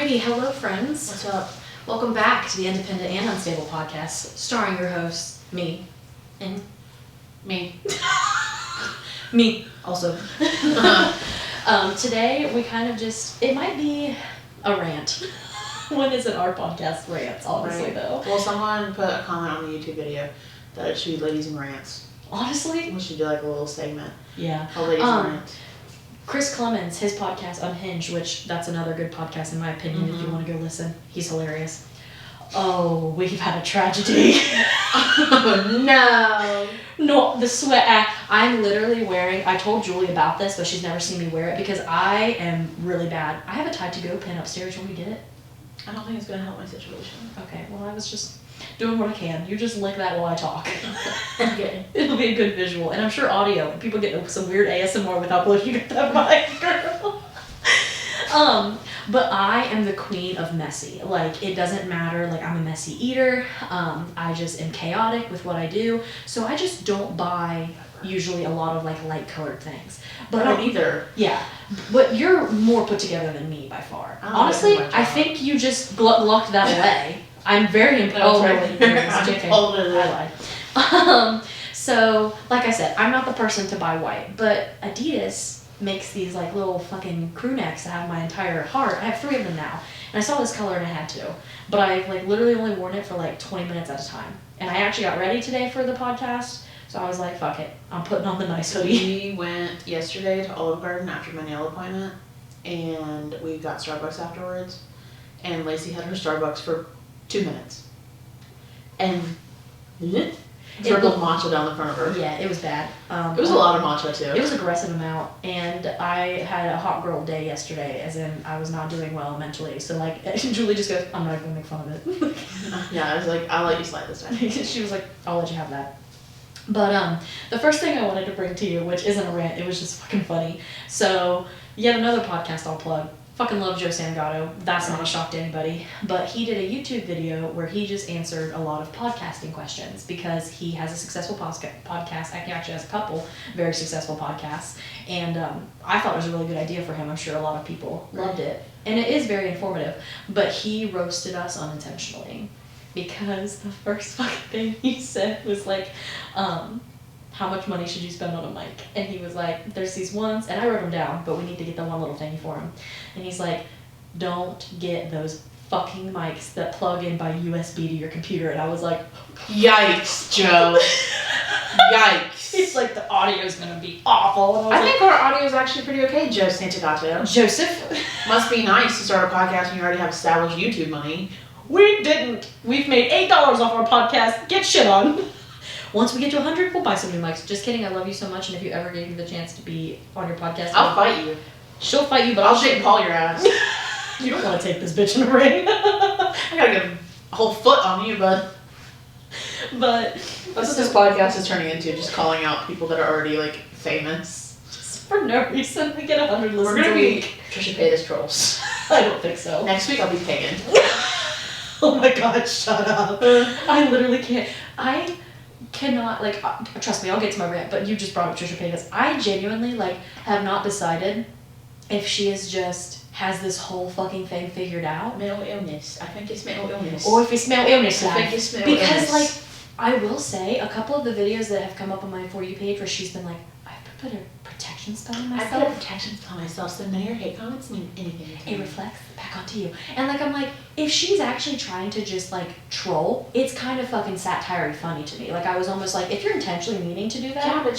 Alrighty, hello friends. What's up? Welcome back to the Independent and Unstable podcast, starring your hosts, me, and Me. me also. Today we kind of just, it might be a rant. When is it our podcast rants, honestly, though? Well, someone put a comment on the YouTube video that it should be Ladies and Rants. Honestly? We should do like a little segment Yeah. called Ladies and Rants. Chris Clemens, his podcast Unhinged, which that's another good podcast in my opinion if you want to go listen. He's hilarious. Oh, we've had a tragedy. Oh, no. No, the sweat. I'm literally wearing, I told Julie about this, but she's never seen me wear it because I am really bad. I have a Tide to Go pin upstairs. Will we get it? I don't think it's going to help my situation. Okay, well, I was just doing what I can. You just lick that while I talk. Okay. It'll be a good visual. And I'm sure audio. People get some weird ASMR without looking at that mic, girl. But I am the queen of messy. Like, it doesn't matter. Like, I'm a messy eater. I just am chaotic with what I do. So I just don't buy usually a lot of, like, light colored things. But I don't either. Yeah. But you're more put together than me by far. Honestly, I think you just lucked that away. I'm very impressed. Oh, really? I lied. So, like I said, I'm not the person to buy white, but Adidas makes these like little fucking crew necks that have my entire heart. I have 3 of them now, and I saw this color and I had to, but I've like literally only worn it for like 20 minutes at a time. And I actually got ready today for the podcast, so I was like, fuck it, I'm putting on the nice hoodie. We went yesterday to Olive Garden after my nail appointment, and we got Starbucks afterwards, and Lacey had her Starbucks for 2 minutes. And circled matcha down the front of her. Yeah, it was bad. It was a lot of matcha too. It was an aggressive amount, and I had a hot girl day yesterday, as in I was not doing well mentally. So like, Julie just goes, I'm not going to make fun of it. Yeah, I was like, I'll let you slide this time. She was like, I'll let you have that. But the first thing I wanted to bring to you, which isn't a rant, it was just fucking funny. So yet another podcast I'll plug. Fucking love Joe Sangotto. That's not a shock to anybody. But he did a YouTube video where he just answered a lot of podcasting questions because he has a successful podcast. He actually has a couple very successful podcasts. And I thought it was a really good idea for him. I'm sure a lot of people loved it. And it is very informative. But he roasted us unintentionally because the first fucking thing he said was like, how much money should you spend on a mic? And he was like, there's these ones, and I wrote them down, but we need to get the one little thingy for him. And he's like, don't get those fucking mics that plug in by USB to your computer. And I was like, yikes, Joe. Yikes. It's like the audio's gonna be awful. And I think our audio is actually pretty okay, Joe Santagato. Joseph. Must be nice to start a podcast when you already have established YouTube money. We didn't. We've made $8 off our podcast. Get shit on. Once we get to 100, we'll buy some new mics. Just kidding. I love you so much, and if you ever gave me the chance to be on your podcast, I'll fight you. She'll fight you, but I'll Jake Paul your ass. You don't want to take this bitch in the ring. I gotta get a whole foot on you, bud. But that's what this podcast is turning into, just calling out people that are already like famous. Just for no reason. We get 100 listens We're gonna a be week. Trisha Paytas trolls. I don't think so. Next week I'll be pagan. Oh my god, shut up. I literally can't. I cannot, like, trust me, I'll get to my rant, but you just brought up Trisha Paytas. I genuinely, like, have not decided if she is just has this whole fucking thing figured out. Mental illness. I think it's mental illness. Or if it's mental illness. I think it's mental illness. Because, like, I will say, a couple of the videos that have come up on my For You page where she's been like, I put a protection spell on myself. I put a protection spell on myself, so none of your hate comments mean anything to me. It reflects back onto you. And, like, I'm like, if she's actually trying to just, like, troll, it's kind of fucking satire funny to me. Like, I was almost like, if you're intentionally meaning to do that. Yeah, but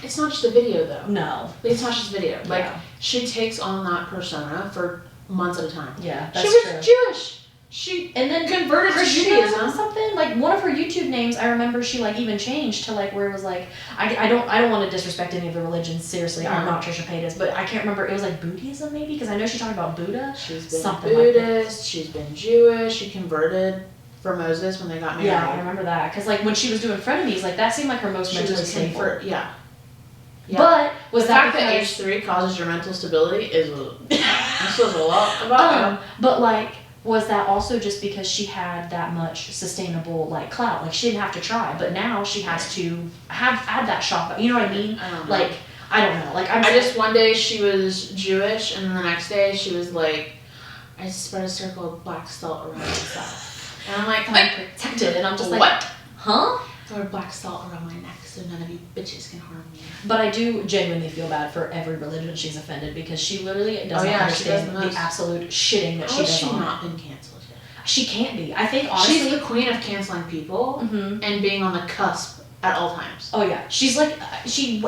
it's not just a video, though. No. It's not just a video. Like, Yeah. she takes on that persona for months at a time. Yeah, that's she was true. Jewish. She and then converted to Judaism. Something like one of her YouTube names. I remember she like even changed to like where it was like I don't want to disrespect any of the religions. Seriously, I'm not Trisha Paytas, but I can't remember. It was like Buddhism maybe because I know she talked about Buddha. She's been something Buddhist. Like she's been Jewish. She converted for Moses when they got married. Yeah, I remember that because like when she was doing frenemies, like that seemed like her most mentally stable. Yeah. But was the that fact that age 3 causes your mental stability is this says a lot about her. But like. Was that also just because she had that much sustainable like clout? Like she didn't have to try, but now she has to add that shop. You know what I mean? I don't know. Like I don't know. Like I just one day she was Jewish, and then the next day she was like, I spread a circle of black salt around myself. And I'm like, I'm protected, and I'm just like, what? Huh? I wear black salt around my neck so none of you bitches can harm me. But I do genuinely feel bad for every religion she's offended because she literally does not she understand does the absolute shitting that How she has does she on not it. been canceled yet? She can't be. I think honestly, She's the queen of canceling people and being on the cusp at all times. Oh yeah, she's like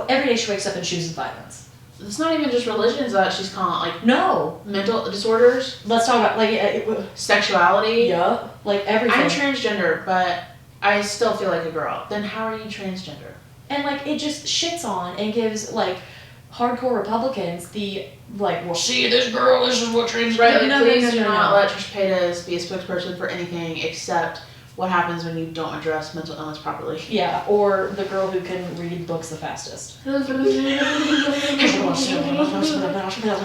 every day she wakes up and chooses violence. It's not even just religions that she's calling like No, mental disorders. let's talk about like Sexuality. Yeah, like everything. I'm transgender, but I still feel like a girl. Then how are you transgender? And like it just shits on and gives like hardcore Republicans the like, well, see this girl, this is what transgender. Right, No, please do not let Trish Paytas be a spokesperson for anything except what happens when you don't address mental illness properly. Yeah, or the girl who can read books the fastest. I mean,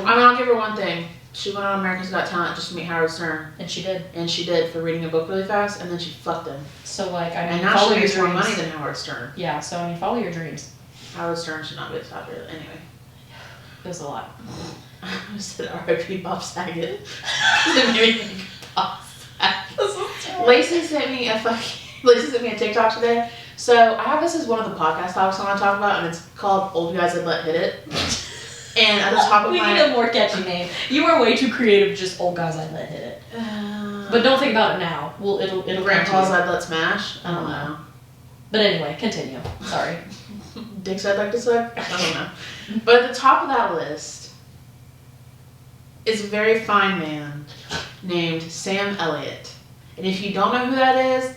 I'll give her one thing. She went on America's Got Talent just to meet Howard Stern. And she did. And she did, for reading a book really fast, and then she fucked him. So like, I mean, and now follow she your makes more dreams. money than Howard Stern. Yeah, so I mean, follow your dreams. Howard Stern should not be the top here. Anyway. It was a lot. I said R.I.P. Bob Saget. It made me think Bob Saget. Lacey sent me a TikTok today. So I have this as one of the podcast topics I want to talk about, and it's called Old Guys That Let Hit It. And at the top of we need a more catchy name. You are way too creative. Just old guys I'd let hit it. But don't think about it now. Well, it'll. Grandpa's I'd let smash. I don't know. But anyway, continue. Sorry. Dicks I'd like to suck. I don't know. But at the top of that list is a very fine man named Sam Elliott. And if you don't know who that is,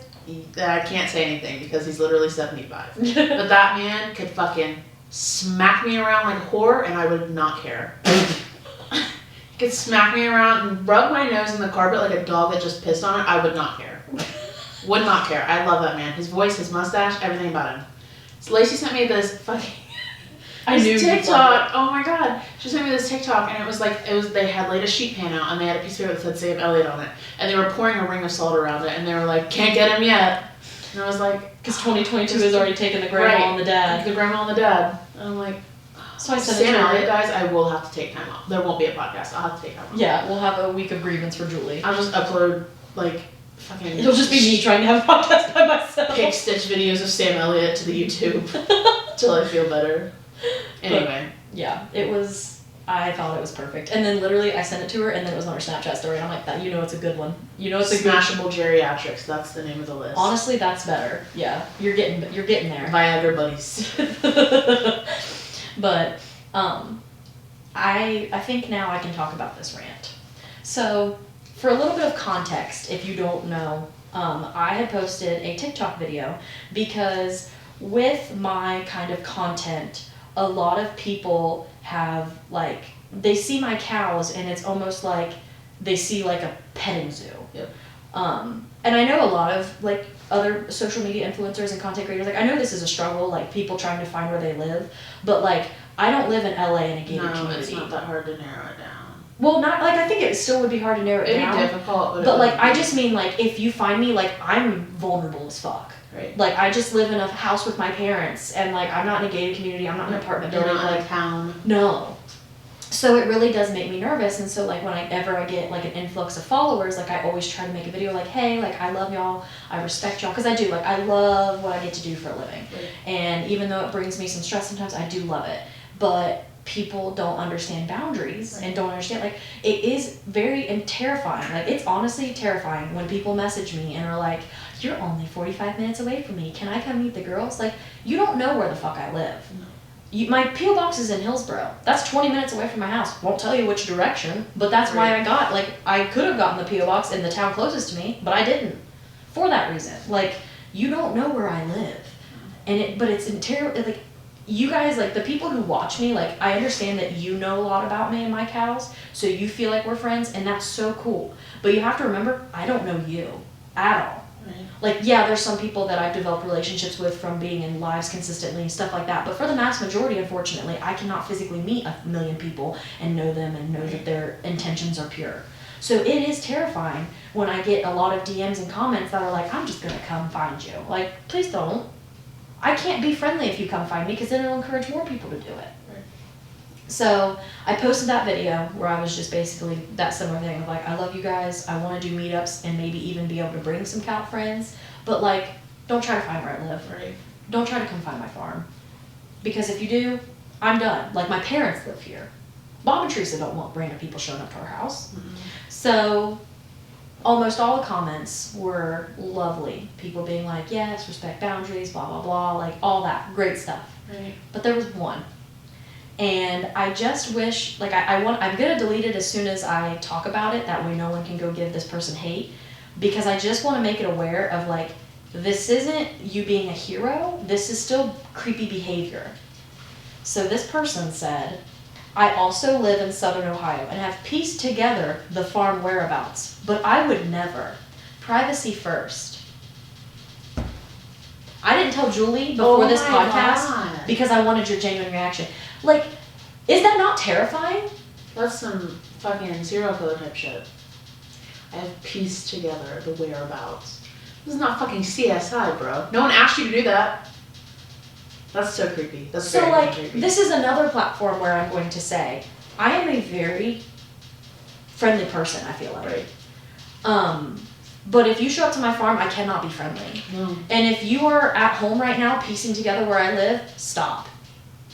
I can't say anything because he's literally 75. But that man could fucking smack me around like a whore and I would not care. He could smack me around and rub my nose in the carpet like a dog that just pissed on it. I would not care. Would not care. I love that man. His voice, his mustache, everything about him. So Lacey sent me this fucking TikTok. Oh my god. She sent me this TikTok and it was they had laid a sheet pan out and they had a piece of paper that said Sam Elliott on it. And they were pouring a ring of salt around it and they were like, can't get him yet. And I was like, because 2022 has already taken the grandma and the dad. The grandma and the dad. And I'm like, so I said Sam Elliott, guys, I will have to take time off. There won't be a podcast. I'll have to take time off. Yeah, we'll have a week of grievance for Julie. I'll just upload like fucking. It'll just be me trying to have a podcast by myself. Pick stitch videos of Sam Elliott to the YouTube till I feel better. Anyway. But, yeah, it was. I thought it was perfect, and then literally I sent it to her, and then it was on her Snapchat story. And I'm like, that you know, it's a good one. You know, it's a Smashable Geriatrics. That's the name of the list. Honestly, that's better. Yeah, you're getting there. Viagra buddies. But I think now I can talk about this rant. So, for a little bit of context, if you don't know, I had posted a TikTok video because with my kind of content, a lot of people have like, they see my cows and it's almost like they see like a petting zoo. Yep. And I know a lot of like other social media influencers and content creators, like I know this is a struggle, like people trying to find where they live, but like I don't live in LA in a gated community. No, it's not that hard to narrow it down. Well, not like, I think it still would be hard to narrow it down. It'd be difficult, but like I just mean like if you find me, like I'm vulnerable as fuck. Right. Like I just live in a house with my parents and like I'm not in a gated community, I'm not in an apartment building. You're not like in a town. No. So it really does make me nervous, and so like whenever I get like an influx of followers, like I always try to make a video like, hey, like I love y'all, I respect y'all, because I do, like I love what I get to do for a living. Right. And even though it brings me some stress sometimes, I do love it. But people don't understand boundaries and don't understand, like it is very terrifying. Like it's honestly terrifying when people message me and are like, you're only 45 minutes away from me, can I come meet the girls? Like you don't know where the fuck I live. No. My P.O. box is in Hillsboro. That's 20 minutes away from my house. Won't tell you which direction, but that's why I could have gotten the P.O. box in the town closest to me, but I didn't. For that reason. Like, you don't know where I live. But it's like, you guys, like, the people who watch me, like, I understand that you know a lot about me and my cows, so you feel like we're friends, and that's so cool. But you have to remember, I don't know you at all. Right. Like, yeah, there's some people that I've developed relationships with from being in lives consistently and stuff like that. But for the mass majority, unfortunately, I cannot physically meet 1 million people and know them and know that their intentions are pure. So it is terrifying when I get a lot of DMs and comments that are like, I'm just going to come find you. Like, please don't. I can't be friendly if you come find me because then it'll encourage more people to do it. Right. So I posted that video where I was just basically that similar thing of like, I love you guys. I want to do meetups and maybe even be able to bring some Cal friends. But like, don't try to find where I live. Right. Don't try to come find my farm. Because if you do, I'm done. Like, my parents live here. Bob and Teresa don't want random people showing up to our house. Mm-hmm. So almost all the comments were lovely. People being like, yes, respect boundaries, blah, blah, blah, like all that great stuff. Right. But there was one. And I just wish, like, I'm going to delete it as soon as I talk about it. That way no one can go give this person hate. Because I just want to make it aware of, like, this isn't you being a hero. This is still creepy behavior. So this person said, I also live in Southern Ohio and have pieced together the farm whereabouts, but I would never. Privacy first. I didn't tell Julie before this podcast God. because I wanted your genuine reaction. Like, is that not terrifying? That's some fucking serial killer type shit. I have pieced together the whereabouts. This is not fucking CSI, bro. No one asked you to do that. That's so creepy. That's so very like creepy. this is another platform where I'm going to say I am a very friendly person. I feel like. Right. But if you show up to my farm, I cannot be friendly. No. And if you are at home right now piecing together where I live, stop.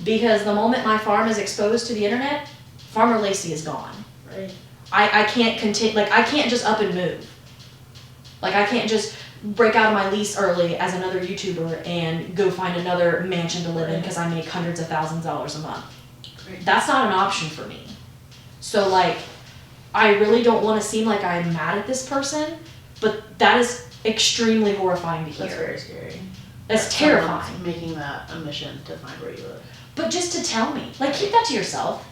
Because the moment my farm is exposed to the internet, Farmer Lacey is gone. Right. I can't continue, like, I can't just up and move. Like, I can't just break out of my lease early as another YouTuber and go find another mansion to live in because I make hundreds of thousands of dollars a month. Right. That's not an option for me. So, like, I really don't want to seem like I'm mad at this person, but that is extremely horrifying to hear. That's very scary. That's terrifying. Someone's making that a mission to find where you live. But just to tell me, like, keep that to yourself.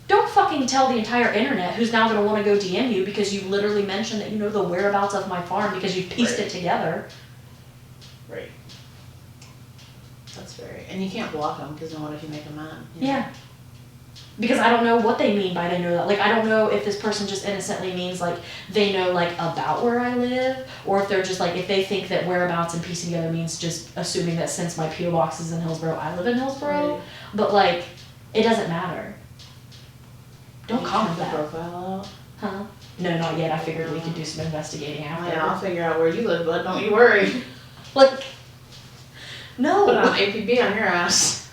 Don't fucking tell the entire internet who's now going to want to go DM you because you literally mentioned that you know the whereabouts of my farm because you've pieced it together. Right. That's very... And you can't block them because then what if you make them mad? You know? Yeah. Because I don't know what they mean by they know that. Like, I don't know if this person just innocently means, like, they know, like, about where I live, or if they're just, like, if they think that whereabouts and piecing together means just assuming that since my P.O. box is in Hillsborough, I live in Hillsborough. Right. But, like, it doesn't matter. Don't comment the that. profile out. Huh? No, not yet. I figured we could do some investigating after. Yeah, I'll figure out where you live, but don't you worry. Like, no. Put an APB on your ass.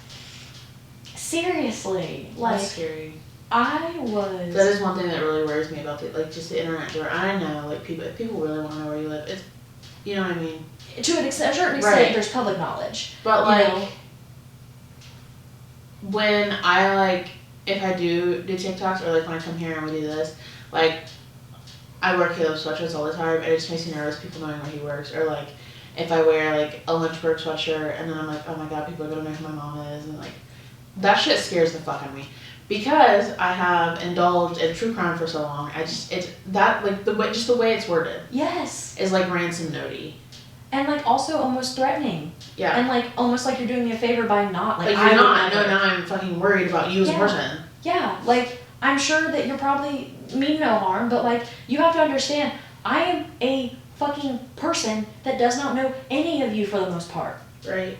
Seriously. Like, That's scary. I was... That is one thing that really worries me about just the internet. Where I know, like, if people really want to know where you live, it's, you know what I mean? To a certain extent, Right. there's public knowledge. But, you like, know? when I, like, if I do TikToks, or, like, when I come here and we do this, like, I wear Caleb's sweatshirts all the time, and it just makes me nervous, people knowing where he works, or, like, if I wear, like, a Lynchburg sweatshirt, and then I'm like, oh my god, people are gonna know who my mom is, and, like, that shit scares the fuck out of me. Because I have indulged in true crime for so long, the way it's worded Yes. is, like, ransom notey. And, like, also almost threatening. Yeah. And, like, almost like you're doing me a favor by not, like, Like, I you're would not, never- no, now I'm fucking worried about you as a Yeah. person. Yeah, like, I'm sure that you're probably mean no harm, but, like, you have to understand, I am a fucking person that does not know any of you for the most part. Right.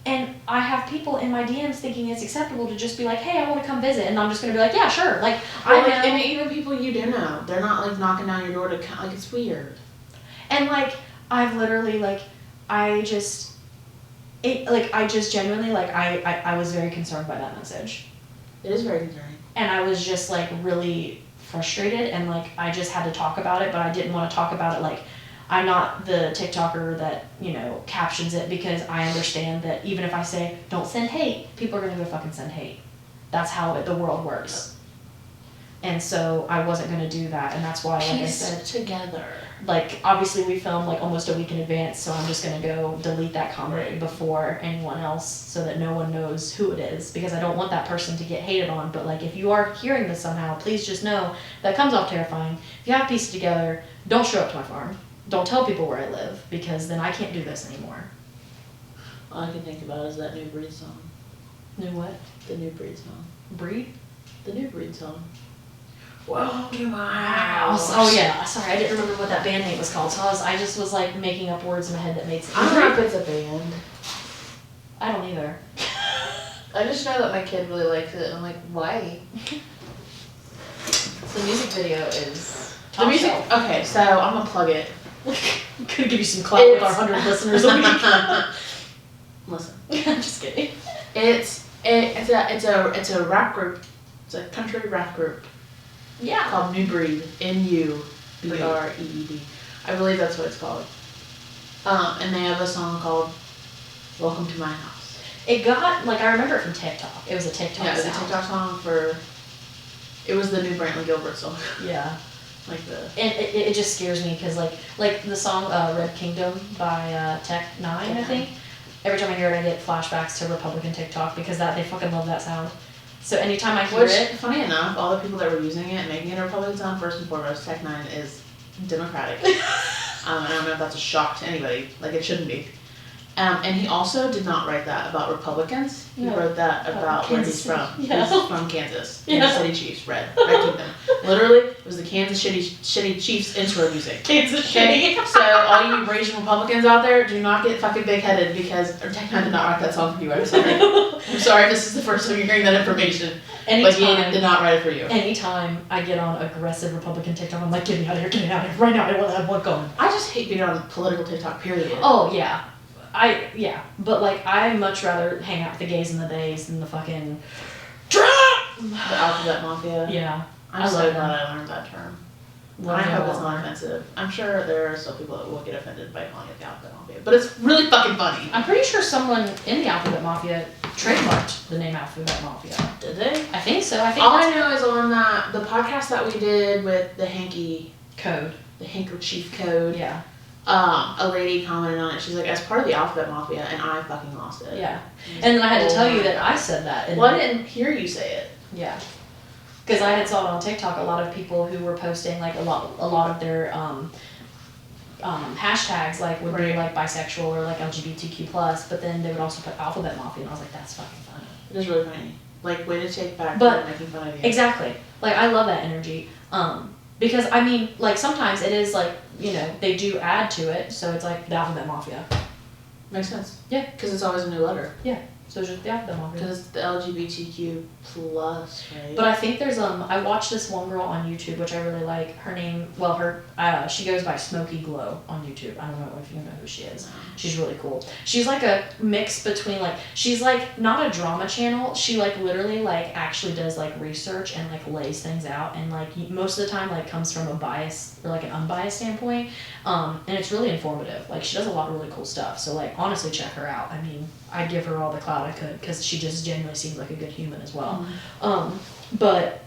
And I have people in my DMs thinking it's acceptable to just be like, hey, I want to come visit. And I'm just going to be like, yeah, sure. Like, Well, I like, know. and even people you do know, they're not, like, knocking down your door to like, it's weird. And, like, I've literally, like, I just genuinely, like, I was very concerned by that message. It is very concerning. And I was just, like, really frustrated. And, like, I just had to talk about it, but I didn't want to talk about it, like, I'm not the TikToker that, you know, captions it, because I understand that even if I say, don't send hate, people are going to go fucking send hate. That's how the world works. And so I wasn't going to do that, and that's why, like I said, Pieced together. like, obviously we filmed, like, almost a week in advance, so I'm just going to go delete that comment before anyone else so that no one knows who it is, because I don't want that person to get hated on. But, like, if you are hearing this somehow, please just know that comes off terrifying. If you have pieced together, don't show up to my farm. Don't tell people where I live, because then I can't do this anymore. All I can think about is that New Breed song. New what? The New Breed song. Breed? The New Breed song. Whoa, Wow. Oh yeah, sorry, I didn't remember what that band name was called, so I just was, like, making up words in my head that made sense. I don't know if it's a band. I don't either. I just know that my kid really likes it. I'm like, why? The music video is The music. shelf. Okay, so I'm gonna plug it. Could give you some clout with our 100 listeners a week. Listen, I'm just kidding. it's a rap group. It's a country rap group Yeah. called New Breed. NUBREED. I believe that's what it's called. And they have a song called "Welcome to My House." It got, like, I remember it from TikTok. It was a TikTok Yeah, it was a sound. TikTok song for. It was the new Brantley Gilbert song. Yeah. Like the. And it just scares me because, like the song Red Kingdom by Tech 9, I think. Every time I hear it, I get flashbacks to Republican TikTok because they fucking love that sound. So anytime I hear it. Funny enough, all the people that were using it and making it a Republican sound, first and foremost, Tech 9 is Democratic. I don't know if that's a shock to anybody. Like, it shouldn't be. And he also did not write that about Republicans. He wrote that about where he's from. Yeah. He's from Kansas. Yeah. Kansas City Chiefs, Red Kingdom. Literally, it was the Kansas City Chiefs intro music. Kansas Okay, so all you Asian Republicans out there, do not get fucking big-headed because Tech 9 did not write that song for you. I'm sorry. I'm sorry if this is the first time you're hearing that information. But he did not write it for you. Anytime I get on aggressive Republican TikTok, I'm like, get me out of here, get me out of here, right now, I want to have one going. I just hate being on political TikTok, period. Oh, yeah. But like, I'd much rather hang out with the gays and the days than the fucking Trump! The alphabet mafia. Yeah. I'm so glad I learned that term. Love I it hope a it's lot. not offensive. I'm sure there are still people that will get offended by calling it the alphabet mafia, but it's really fucking funny. I'm pretty sure someone in the Alphabet Mafia trademarked the name Alphabet Mafia. Did they? I think so. I think All I know is on the podcast that we did with the code. the handkerchief code. Yeah. A lady commented on it. She's like, as part of the alphabet mafia, and I fucking lost it. Yeah. And then I had to tell you that I said that. Well, I didn't hear you say it. Yeah. Because I had saw it on TikTok, a lot of people who were posting like a lot of their hashtags like would be like bisexual or like LGBTQ+, but then they would also put Alphabet Mafia, and I was like, that's fucking funny. It is really funny. Like, way to take back But- making fun of you. Exactly. Like, I love that energy. Because I mean, like, sometimes it is like, you know, they do add to it, so it's like the Alphabet Mafia. Makes sense. Yeah. Because it's always a new letter. Yeah. So it's just the Alphabet Mafia. Because it's the LGBTQ plus, right? But I think there's I watched this one girl on YouTube which I really like. Her name, she goes by Smoky Glow on YouTube. I don't know if you know who she is. She's really cool. She's like a mix between like, she's like not a drama channel. She like literally like actually does like research and like lays things out, and like most of the time like comes from a bias or like an unbiased standpoint. And it's really informative. Like, she does a lot of really cool stuff. So like, honestly, check her out. I mean, I'd give her all the clout I could because she just genuinely seems like a good human as well. But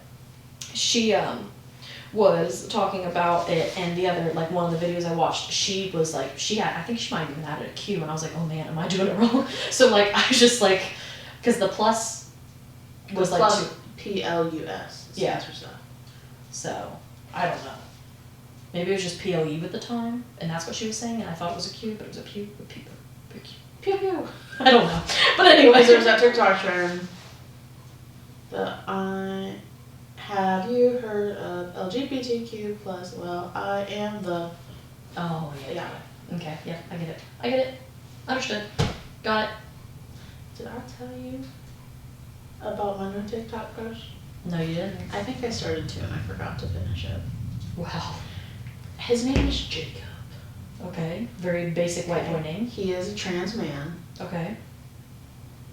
she was talking about it, and the other, like, one of the videos I watched, she was like, I think she might have even added a Q, and I was like, oh man, am I doing it wrong? So like, I was just like, because the plus was like plus PLUS. Yeah. For stuff. So I don't know. Maybe it was just PLE with the time, and that's what she was saying, and I thought it was a Q, but it was a Q. Pew pew. I don't know. But anyway, There's that TikTok trend. Have you heard of LGBTQ plus? Well, I am the. Oh, yeah. Okay, yeah, I get it. Understood. Got it. Did I tell you about my new TikTok crush? No, you didn't. I think I started to and I forgot to finish it. Wow. His name is Jacob. Okay. Very basic white boy name. He is a trans man. Okay.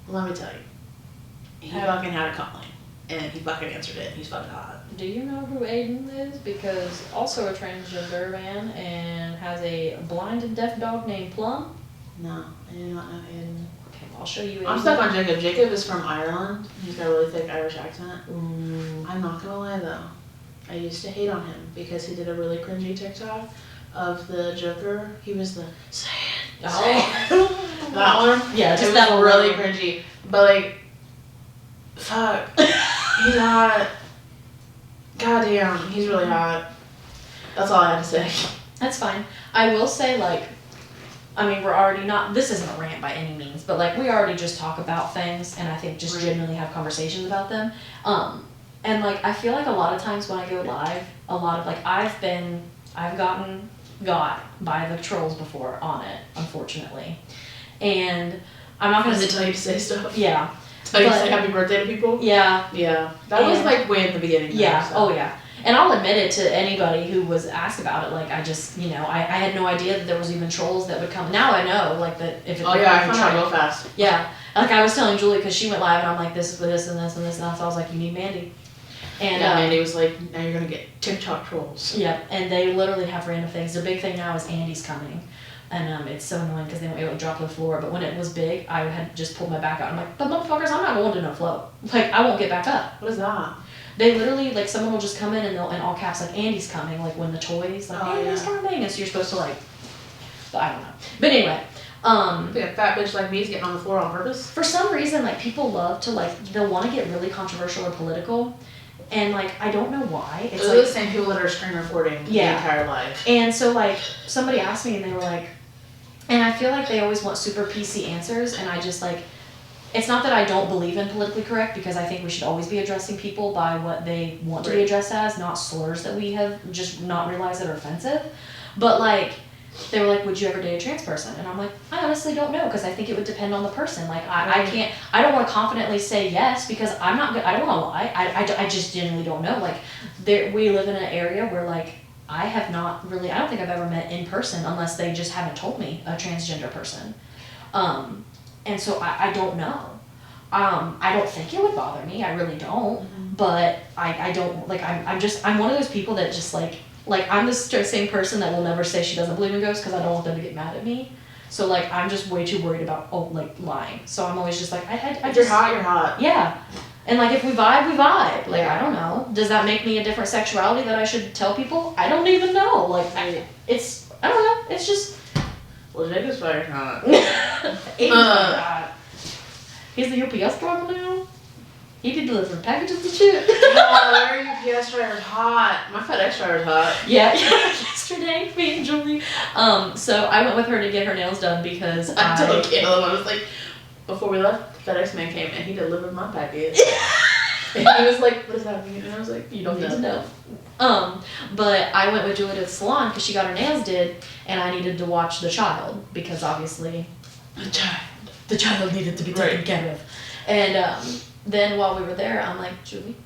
Let me tell you. He fucking had a calling. And he fucking answered it. He's fucking hot. Do you know who Aiden is? Because also a transgender man and has a blind and deaf dog named Plum. No, I do not know Aiden. Okay, well, I'll show you Aiden. I'm stuck on Jacob. Jacob is from Ireland. He's got a really thick Irish accent. Ooh. I'm not gonna lie though. I used to hate on him because he did a really cringy TikTok of the Joker. He was the say it. Oh. That one? Yeah, It just was that really one. cringy. But like, fuck. He's hot. Goddamn, he's really hot. That's all I had to say. That's fine. I will say, like, I mean, we're already not, this isn't a rant by any means, but like, we already just talk about things, and I think just genuinely have conversations about them. And like, I feel like a lot of times when I go live, a lot of like, I've gotten got by the trolls before on it, unfortunately. And I'm not gonna Does it tell you to say stuff? Yeah. Tell you to say happy birthday to people? Yeah. Yeah. That was like way at the beginning. Yeah. Though, so. Oh, yeah. And I'll admit it to anybody who was asked about it. Like, I just, you know, I had no idea that there was even trolls that would come. Now I know, like, that if it. Oh, yeah, I found out real fast. Yeah. Like, I was telling Julie, because she went live, and I'm like, this is for this and this and this. And so I was like, you need Mandy. And yeah, Mandy was like, now you're going to get TikTok trolls. Yeah. And they literally have random things. The big thing now is Andy's coming. And it's so annoying because they won't be able to drop to the floor. But when it was big, I had just pulled my back out. I'm like, but motherfuckers, I'm not going to no float. Like, I won't get back up. What is that? They literally, like, someone will just come in and they'll, in all caps, like, Andy's coming, like, when the toys, like, Andy's coming, and so you're supposed to, like, I don't know. But anyway, I think a fat bitch like me is getting on the floor on purpose. For some reason, like, people love to, like, they'll want to get really controversial or political, and, like, I don't know why. Those are the same people that are screen recording the entire life. And so, like, somebody asked me, and they were like, and I feel like they always want super PC answers, and I just, like, it's not that I don't believe in politically correct, because I think we should always be addressing people by what they want to be addressed as, not slurs that we have just not realized that are offensive. But, like, they were like, would you ever date a trans person? And I'm like, I honestly don't know, because I think it would depend on the person. Like, I don't want to confidently say yes, because I'm not good, I don't want to lie. I just genuinely don't know. Like, we live in an area where, like, I have not really, I don't think I've ever met in person, unless they just haven't told me, a transgender person. And so I don't know. I don't think it would bother me. I really don't. Mm-hmm. But I don't, like, I'm one of those people that just, like I'm the same person that will never say she doesn't believe in ghosts, because I don't want them to get mad at me. So, like, I'm just way too worried about, lying. So I'm always just like, if you're hot, you're hot. Yeah. And, like, if we vibe, we vibe. Like, I don't know. Does that make me a different sexuality that I should tell people? I don't even know. Like, I don't know. It's just. Well, Jacob's fucking hot. He's the UPS driver now. He be delivering packages and shit. Oh, our UPS driver's hot. My FedEx driver's hot. Yeah, yesterday, me and Julie. So I went with her to get her nails done because I told Caleb, I was like, before we left, the FedEx man came and he delivered my package. And he was like, what does that mean? And I was like, you don't need to know. But I went with Julie to the salon because she got her nails did, and I needed to watch the child because obviously the child needed to be taken care of. And then while we were there, I'm like, Julie,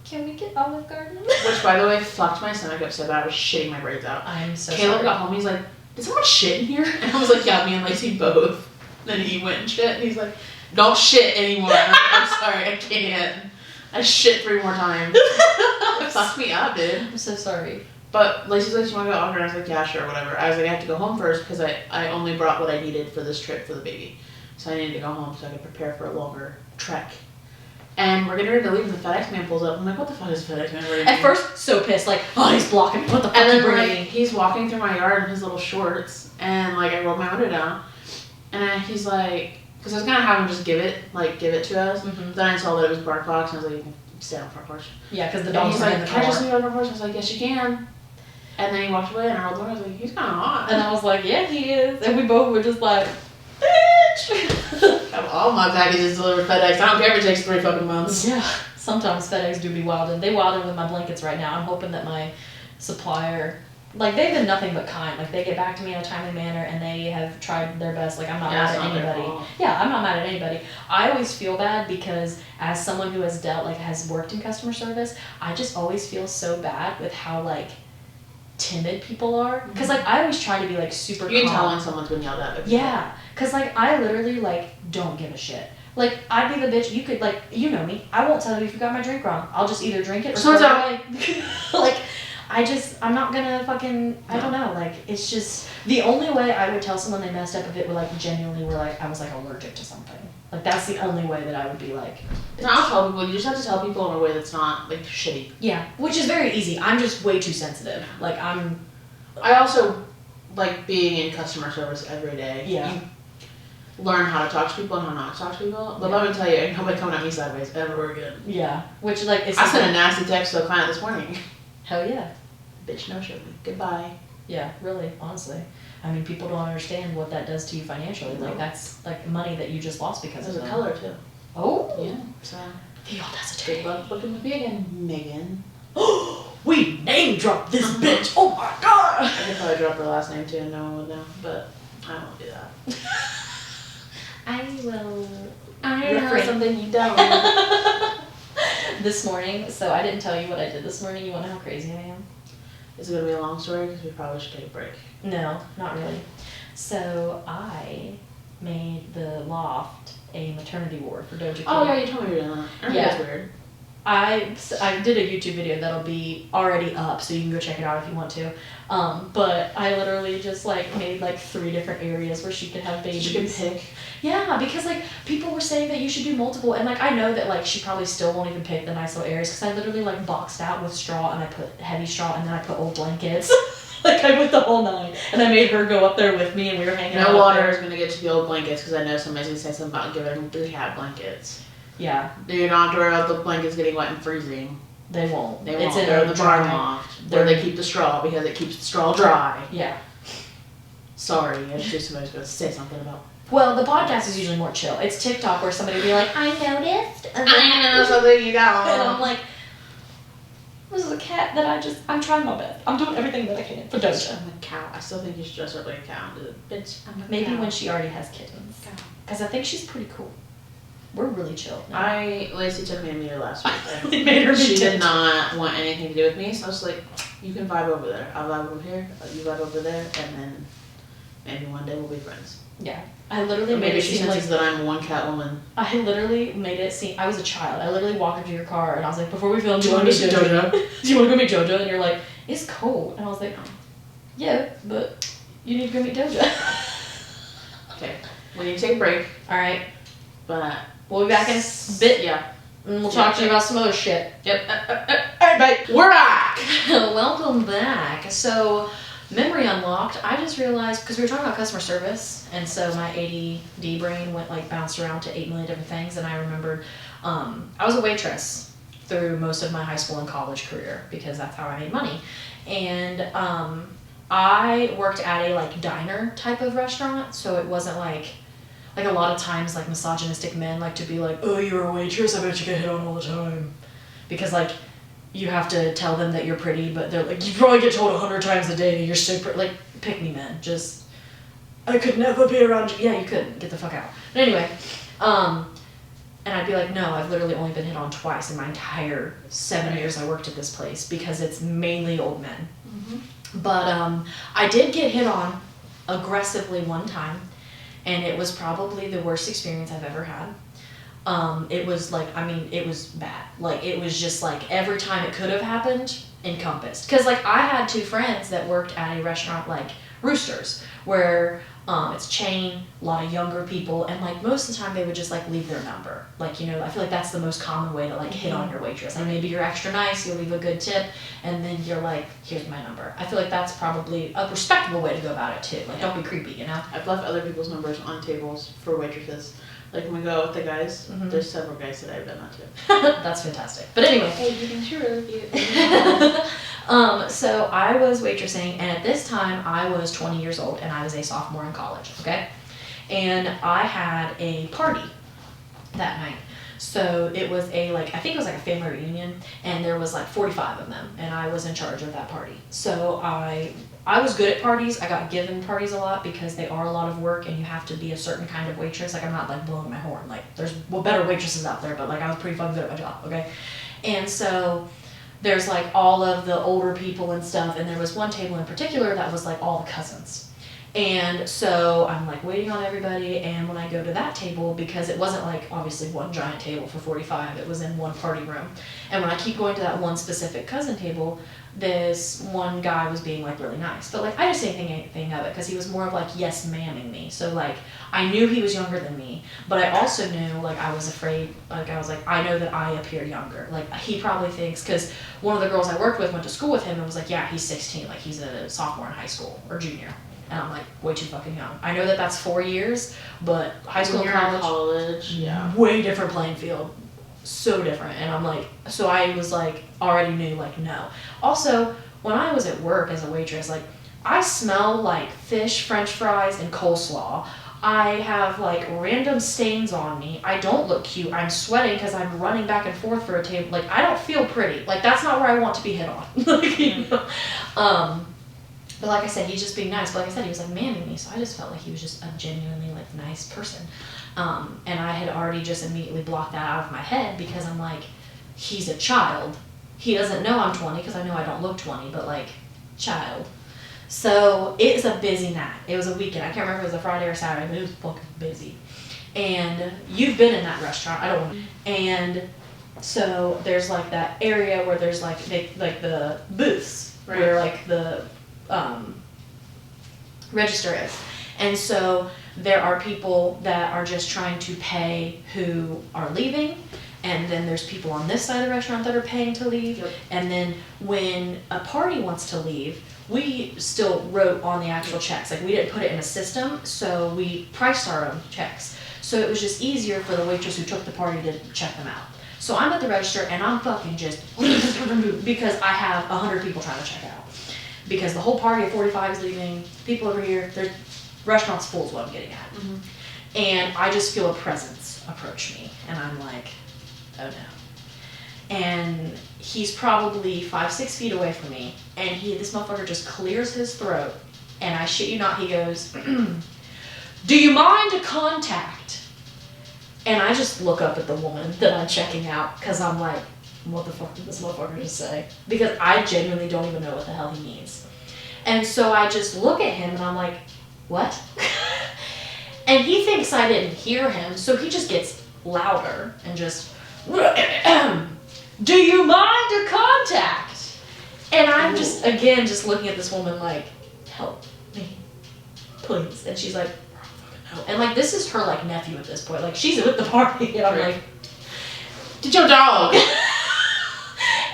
can we get Olive Garden? Which, by the way, fucked my stomach up so bad I was shitting my brains out. I'm so Caleb sorry. got home, he's like, did someone shit in here? And I was like, yeah, me and Lacey both. Then he went and shit, and he's like, don't shit anymore. I'm like, I'm sorry, I can't. I shit 3 more times. It fucked me up, dude. I'm so sorry. But Lacey's like, you want to go Olive Garden? I was like, yeah, sure, whatever. I was like, I have to go home first because I only brought what I needed for this trip for the baby. So I needed to go home so I could prepare for a longer trek. And we're getting ready to leave, and the FedEx man pulls up. I'm like, what the fuck is FedEx man ready to At first, so pissed, like, oh, he's blocking me. What the fuck and are you then, bringing like, me? he's walking through my yard in his little shorts, and, like, I rolled my window down. And he's like, because I was going to have him just give it to us. Mm-hmm. Then I saw that it was Bark Box, and I was like, you can stay on the front porch. Yeah, because the dog's he's in like, the can I car. just leave on the porch? I was like, yes, you can. And then he walked away, and I rolled the window. I was like, he's kind of hot. And I was like, yeah, he is. And we both were just like, bitch. I have all my packages delivered FedEx. I don't care if it takes 3 fucking months. Yeah. Sometimes FedEx do be wildin'. They wildin' with my blankets right now. I'm hoping that my supplier, like, they've been nothing but kind. Like, they get back to me in a timely manner, and they have tried their best. Like, I'm not mad at anybody. Yeah, I'm not mad at anybody. I always feel bad because as someone who has has worked in customer service, I just always feel so bad with how, like, timid people are. Because, like, I always try to be, like, super You can calm. tell when someone's been yelled at. Yeah. Because, like, I literally, like, don't give a shit. Like, I'd be the bitch, you could, like, you know me, I won't tell you if you got my drink wrong. I'll just either drink it or throw it away. Like, I'm not gonna fucking, I don't know, like, it's just, the only way I would tell someone they messed up if it were, like, genuinely were, like, I was, like, allergic to something. Like, that's the only way that I would be, like. No, I'll tell people, you just have to tell people in a way that's not, like, shitty. Yeah, which is very easy. I'm just way too sensitive. Like, I also like being in customer service every day. Yeah. You learn how to talk to people and how not to talk to people. But let me tell you, ain't nobody coming at me sideways ever again. Yeah. Which, like, it's. I sent a nasty text to a client this morning. Hell yeah. Bitch, no showed me. Goodbye. Yeah, really, honestly. I mean, people don't understand what that does to you financially. No. Like, that's, like, money that you just lost because of There's them. a color, too. Oh? Yeah, so. The audacity. Good luck booking with me again, Megan. We name dropped this bitch! Oh my god! I could probably drop her last name, too, and no one would know, but I won't do that. I will I You're know free. something you don't. This morning, so I didn't tell you what I did this morning. You want to know how crazy I am? Is it gonna be a long story? Because we probably should take a break. No, not really. So I made the loft a maternity ward for Doja Cat. Oh yeah, you told me you were doing that. I think that's weird. I did a YouTube video that'll be already up, so you can go check it out if you want to. But I literally just like made like 3 different areas where she could have babies. She can pick. Yeah, because like people were saying that you should do multiple, and like I know that like she probably still won't even pick the nice little areas because I literally like boxed out with straw and I put heavy straw and then I put old blankets. Like I went the whole 9, and I made her go up there with me, and we were hanging out. No water there. is gonna get to the old blankets because I know somebody's gonna say something about giving them the cat blankets. Yeah, You don't have to worry about the blankets getting wet and freezing. they won't. They It's won't. in They're in a the barn dry- loft where they keep the straw because it keeps the straw dry. Yeah. Sorry, I just somebody's gonna say something about. Well, the podcast is usually more chill. It's TikTok where somebody will be like, I noticed. And I know something you don't. And I'm like, this is a cat that I'm trying my best. I'm doing everything that I can for Doja. I'm a cow. I still think you should dress her like a cow. Bitch, I'm a Maybe cow. when she already has kittens. Because I think she's pretty cool. We're really chill now. Lacey took me to meet her last week. And They made her she meet did it. not want anything to do with me, so I was like, you can vibe over there. I'll vibe over here, you vibe over there, and then maybe one day we'll be friends. Yeah. I literally Or made maybe it she seem like, senses that I'm one cat woman. I literally made it seem, I was a child. I literally walked into your car and I was like, before we film, do you want to meet Doja? Do you want to go meet Doja? And you're like, it's cold. And I was like, yeah, but you need to go meet Doja. Okay, we need to take a break, Alright. but We'll be back in a bit. yeah. And we'll talk to you about some other shit. Yep. Alright, bye. We're back! Welcome back. So, memory unlocked. I just realized, because we were talking about customer service, and so my ADD brain went like bounced around to 8 million different things, and I remembered I was a waitress through most of my high school and college career because that's how I made money. And I worked at a like diner type of restaurant, so it wasn't like a lot of times like misogynistic men like to be like, oh, you're a waitress, I bet you get hit on all the time. Because like you have to tell them that you're pretty, but they're like, you probably get told 100 times a day that you're so pretty. Like, pick me men, just, I could never be around you. Yeah, you couldn't, get the fuck out. But anyway, and I'd be like, no, I've literally only been hit on twice in my entire 7 years I worked at this place because it's mainly old men. Mm-hmm. But I did get hit on aggressively one time, and it was probably the worst experience I've ever had. It was like, I mean, it was bad. Like, it was just like every time it could have happened, encompassed. Because, like, I had 2 friends that worked at a restaurant like Roosters, where it's chain, a lot of younger people, and, like, most of the time they would just, like, leave their number. Like, you know, I feel like that's the most common way to, like, hit on your waitress. Like, maybe you're extra nice, you'll leave a good tip, and then you're like, here's my number. I feel like that's probably a respectable way to go about it, too. Like, don't be creepy, you know? I've left other people's numbers on tables for waitresses. Like when we go out with the guys, there's several guys that I've done that to. That's fantastic. But anyway. Hey, you can sure review. So I was waitressing, and at this time I was 20 years old, and I was a sophomore in college, okay? And I had a party that night. So it was I think it was like a family reunion, and there was like 45 of them, and I was in charge of that party. So I was good at parties. I got given parties a lot because they are a lot of work, and you have to be a certain kind of waitress. Like, I'm not like blowing my horn. Like, there's better waitresses out there, but like I was pretty fucking good at my job, okay? And so there's like all of the older people and stuff, and there was one table in particular that was like all the cousins. And so I'm like waiting on everybody, and when I go to that table, because it wasn't like obviously one giant table for 45, it was in one party room. And when I keep going to that one specific cousin table, this one guy was being like really nice. But like I didn't say anything of it because he was more of like yes ma'aming me. So like I knew he was younger than me, but I also knew like I was afraid, like I was like, I know that I appear younger. Like he probably thinks, because one of the girls I worked with went to school with him and was like, yeah, he's 16, like he's a sophomore in high school or junior. And I'm like, way too fucking young. I know that that's 4 years, but high school and college, yeah, way different playing field. So different. And I'm like, so I was like, already knew like, no. Also, when I was at work as a waitress, like I smell like fish, french fries, and coleslaw. I have like random stains on me. I don't look cute. I'm sweating because I'm running back and forth for a table. Like I don't feel pretty. Like that's not where I want to be hit on. Like, you know? But like I said, he's just being nice. But like I said, he was like manning me, so I just felt like he was just a genuinely like nice person. And I had already just immediately blocked that out of my head because I'm like, he's a child. He doesn't know I'm 20 because I know I don't look 20, but like, child. So it was a busy night. It was a weekend. I can't remember if it was a Friday or Saturday, but it was fucking busy. And you've been in that restaurant. I don't want to. And so there's like that area where there's like the booths, right, where like the register is. And so there are people that are just trying to pay who are leaving. And then there's people on this side of the restaurant that are paying to leave. Yep. And then when a party wants to leave, we still wrote on the actual checks. Like, we didn't put it in a system, so we priced our own checks. So it was just easier for the waitress who took the party to check them out. So I'm at the register and I'm fucking just because I have 100 people trying to check out. Because the whole party of 45 is leaving, people over here, their restaurant's full is what I'm getting at. Mm-hmm. And I just feel a presence approach me. And I'm like, oh no. And he's probably 5-6 feet away from me. And this motherfucker just clears his throat. And I shit you not, he goes, do you mind a contact? And I just look up at the woman that I'm checking out because I'm like, what the fuck did this motherfucker just say? Because I genuinely don't even know what the hell he means. And so I just look at him and I'm like, what? And he thinks I didn't hear him, so he just gets louder and just, do you mind a contact? And I'm just, again, just looking at this woman like, help me, please. And she's like, and like, this is her like nephew at this point. Like, she's with the party, and I'm like, get your dog.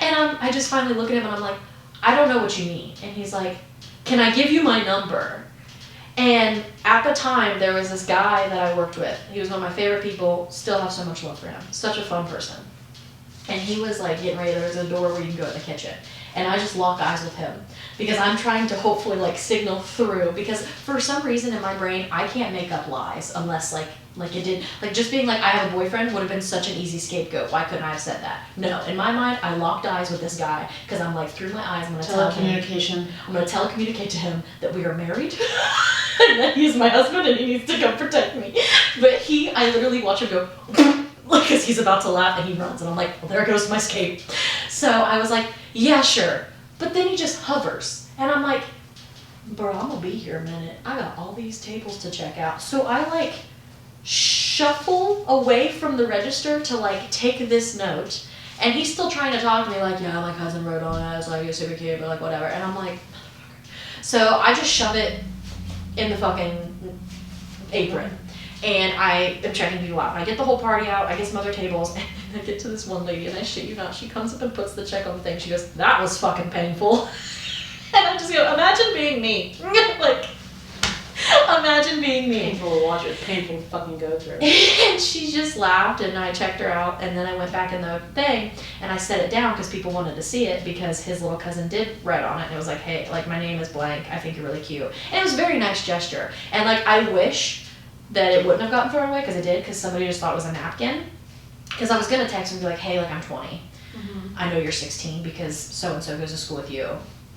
And I just finally look at him and I'm like, I don't know what you mean. And he's like, can I give you my number? And at the time, there was this guy that I worked with. He was one of my favorite people. Still have so much love for him. Such a fun person. And he was like getting ready. There's a door where you can go in the kitchen. And I just lock eyes with him because I'm trying to hopefully like signal through, because for some reason in my brain, I can't make up lies unless like it did, like just being like, I have a boyfriend would have been such an easy scapegoat. Why couldn't I have said that? No, in my mind, I locked eyes with this guy because I'm like, through my eyes, I'm going to tell him, I'm going to telecommunicate to him that we are married and that he's my husband and he needs to come protect me. But I literally watch him go, because he's about to laugh and he runs and I'm like, well, there goes my escape. So I was like, yeah, sure. But then he just hovers and I'm like, bro, I'm gonna be here a minute. I got all these tables to check out. So I like shuffle away from the register to like take this note, and he's still trying to talk to me like, yeah, my cousin wrote on it, it's like a super kid, but like whatever. And I'm like, so I just shove it in the fucking apron. And I am checking people out. I get the whole party out, I get some other tables, and I get to this one lady, and I shit you not, she comes up and puts the check on the thing. She goes, that was fucking painful. And I just go, imagine being me. Like, imagine being me. Painful to watch it, painful to fucking go through. And she just laughed, and I checked her out, and then I went back in the thing, and I set it down because people wanted to see it, because his little cousin did write on it, and it was like, hey, like, my name is blank, I think you're really cute. And it was a very nice gesture. And like, I wish that it wouldn't have gotten thrown away, because it did, because somebody just thought it was a napkin. Because I was going to text and be like, hey, like, I'm 20. Mm-hmm. I know you're 16 because so-and-so goes to school with you.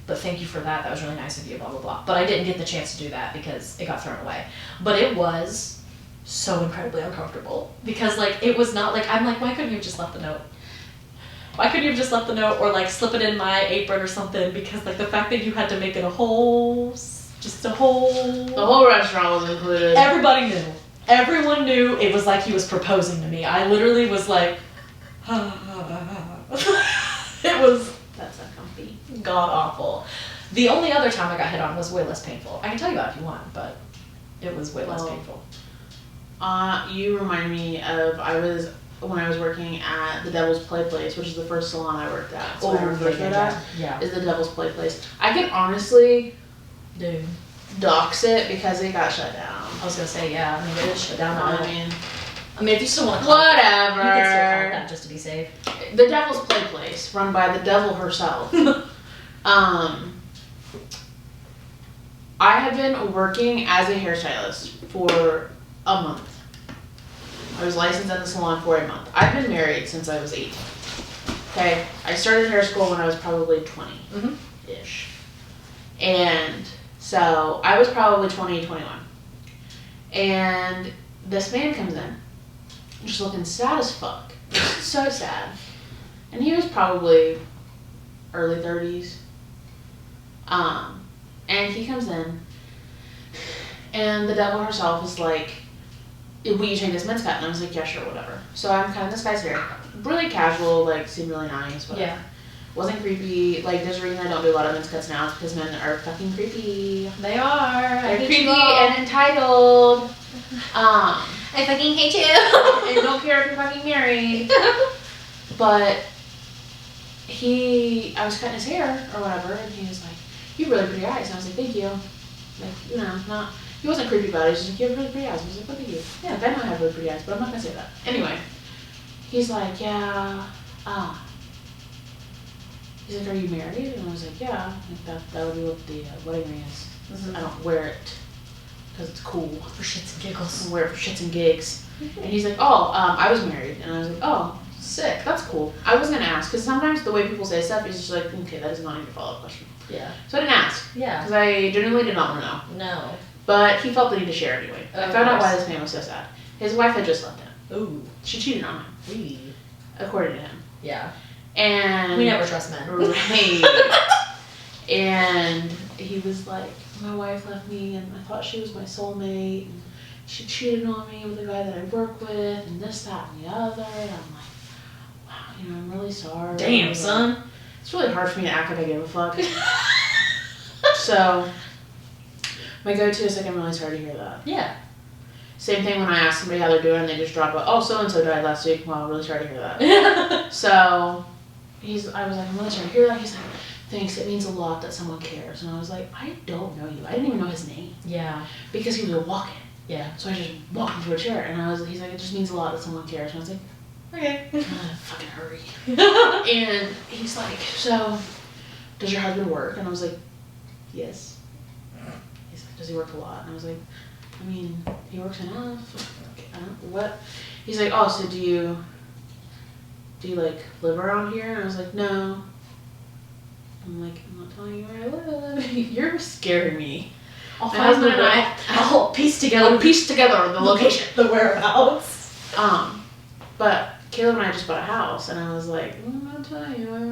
But thank you for that. That was really nice of you, blah, blah, blah. But I didn't get the chance to do that because it got thrown away. But it was so incredibly uncomfortable. Because, like, it was not, like, I'm like, why couldn't you have just left the note? Why couldn't you have just left the note or, like, slip it in my apron or something? Because, like, the fact that you had to make it the whole restaurant was included. Everybody knew. Everyone knew. It was like he was proposing to me. I literally was like, it was, that's uncomfy. God awful. The only other time I got hit on was way less painful. I can tell you about it if you want, but it was way less painful. You remind me of, when I was working at the Devil's Play Place, which is the first salon I worked at. So yeah. Is the Devil's Play Place. I can honestly dude dox it because it got shut down. I was gonna say, yeah, I mean, it is shut down. I mean, if you still want to whatever, you can still call it that just to be safe. The Devil's Play Place, run by the devil herself. I had been working as a hairstylist for a month. I was licensed at the salon for a month. I've been married since I was 18. Okay, I started hair school when I was probably 20-ish. And So I was probably 20, 21. And this man comes in, just looking sad as fuck. So sad. And he was probably early 30s. And he comes in, and the devil herself is like, will you change this men's cut? And I was like, yeah, sure, whatever. So I'm cutting this guy's hair. Really casual, like, seemed really nice, but wasn't creepy. Like, there's a reason I don't do a lot of men's cuts now, it's because men are fucking creepy. They are. They're creepy and entitled. I fucking hate you. And don't care if you're fucking married. But I was cutting his hair or whatever, and he was like, you have really pretty eyes. And I was like, thank you. Like, you know, he wasn't creepy about it. He was like, you have really pretty eyes. I was like, what thank you. Yeah, like, I know I have really pretty eyes, but I'm not going to say that. Anyway, he's like, yeah, he's like, are you married? And I was like, yeah. Like, that would be what the wedding ring is. I don't wear it because it's cool. For shits and giggles. I wear it for shits and gigs. And he's like, oh, I was married. And I was like, oh, sick. That's cool. I was going to ask, because sometimes the way people say stuff is just like, okay, that is not even a follow-up question. Yeah. So I didn't ask. Yeah. Because I genuinely did not want to know. No. But he felt the need to share anyway. I found out why this man was so sad. His wife had just left him. Ooh. She cheated on him. Ooh. According to him. Yeah. And we never trust men. Right. And he was like, my wife left me and I thought she was my soulmate and she cheated on me with a guy that I work with and this, that, and the other. And I'm like, wow, you know, I'm really sorry. Damn, son. It's really hard for me to act like I give a fuck. So, my go-to is like, I'm really sorry to hear that. Yeah. Same thing when I ask somebody how they're doing, and they just drop a, oh, so-and-so died last week. Well, I'm really sorry to hear that. So, I was like, I'm really sorry to hear that. He's like, thanks, it means a lot that someone cares. And I was like, I don't know you. I didn't even know his name. Yeah. Because he was a walk-in. Yeah. So I just walked into a chair, and he's like, it just means a lot that someone cares. And I was like, okay. Fucking hurry. And he's like, so, does your husband work? And I was like, yes. He's like, does he work a lot? And I was like, I mean, he works enough. I don't know what. He's like, oh, so do you like live around here? And I was like, no. I'm like, I'm not telling you where I live. You're scaring me. I'll piece together the location. The whereabouts. But Caleb and I just bought a house, and I was like, I'm not telling you where I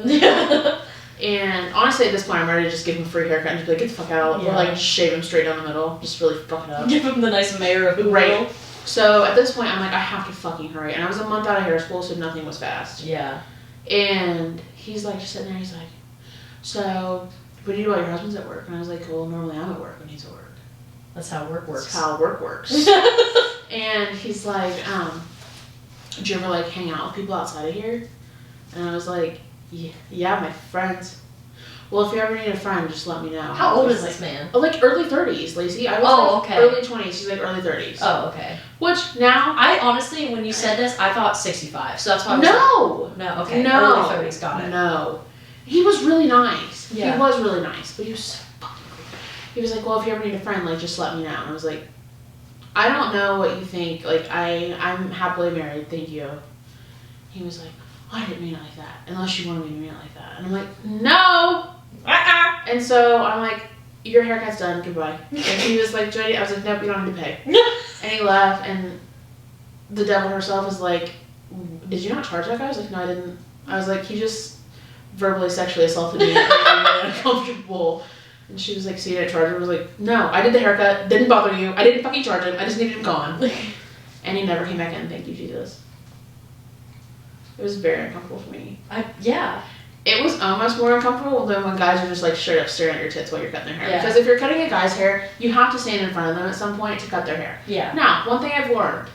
live. And honestly, at this point, I'm ready to just give him a free haircut and just be like, get the fuck out. Yeah. Or like, shave him straight down the middle. Just really fuck it up. Give him the nice mayor of Hooverville. Right. So at this point, I'm like, I have to fucking hurry. And I was a month out of hair school, so nothing was fast. Yeah. And he's like, just sitting there, he's like, so, what do you do while your husband's at work? And I was like, well, normally I'm at work when he's at work. That's how work works. That's how work works. And he's like, do you ever like hang out with people outside of here? And I was like, yeah, my friends. Well, if you ever need a friend, just let me know. How old is this man? Like early 30s, Lacey. I was okay. Early 20s. She's like early 30s. Oh, okay. Which now... I honestly, when you said this, I thought 65. So that's why I was no, okay. No. Early 30s, got it. No. He was really nice. Yeah. He was really nice, but he was so fucking creepy. He was like, well, if you ever need a friend, like, just let me know. And I was like, I don't know what you think. Like, I'm happily married, thank you. He was like, I didn't mean it like that, unless you wanted me to mean it like that. And I'm like, no! And so I'm like, your haircut's done, goodbye. And he was like, Jody, I was like, nope, you don't need to pay. And he left, and the devil herself was like, did you not charge that guy? I was like, no, I didn't. I was like, he just verbally sexually assaulted me and made me really uncomfortable. And she was like, so you didn't charge him? I was like, no, I did the haircut, didn't bother you, I didn't fucking charge him, I just needed him gone. And he never came back in, thank you, Jesus. It was very uncomfortable for me. Yeah. It was almost more uncomfortable than when guys are just like straight up staring at your tits while you're cutting their hair. Yeah. Because if you're cutting a guy's hair, you have to stand in front of them at some point to cut their hair. Yeah. Now, one thing I've learned,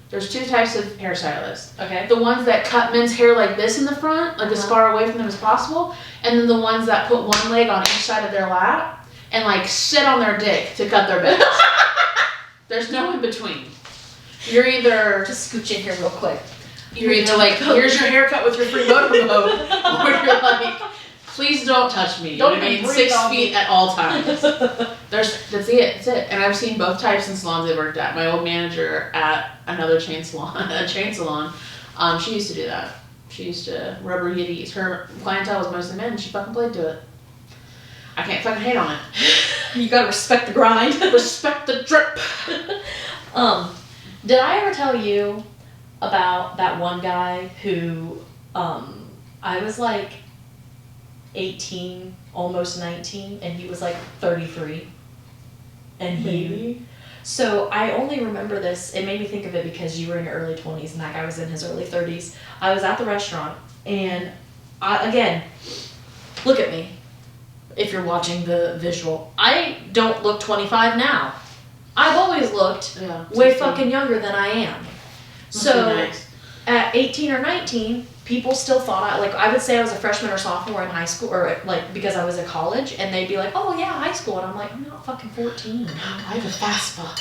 there's two types of hairstylists. Okay. The ones that cut men's hair like this in the front, like as far away from them as possible, and then the ones that put one leg on each side of their lap and like sit on their dick to cut their bangs. There's no in between. You're either just scooch in here real quick. You're either like, here's your haircut with your free motorboat, or you're like, please don't touch me. Don't even 6 feet at all times. That's it. And I've seen both types in salons I worked at. My old manager at another chain salon, she used to do that. She used to rub her yitties. Her clientele was mostly men, and she fucking played to it. I can't fucking hate on it. You gotta respect the grind. Respect the drip. Did I ever tell you about that one guy who, I was like 18, almost 19, and he was like 33? And Maybe. So I only remember this, it made me think of it because you were in your early 20s and that guy was in his early 30s. I was at the restaurant, and again, look at me if you're watching the visual. I don't look 25 now. I've always looked way fucking younger than I am. So nice. At 18 or 19, people still thought I would say I was a freshman or sophomore in high school, or like because I was at college, and they'd be like, "Oh yeah, high school," and I'm like, "I'm not fucking 14." I have a fast spot.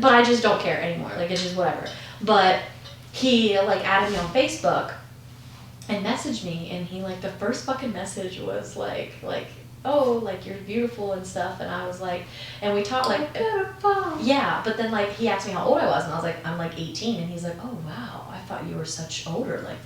But I just don't care anymore. Like, it's just whatever. But he like added me on Facebook and messaged me, and he like the first fucking message was like oh, like you're beautiful and stuff, and I was like, and we talked like yeah, but then like he asked me how old I was, and I was like, I'm like 18, and he's like, oh wow, I thought you were such older, like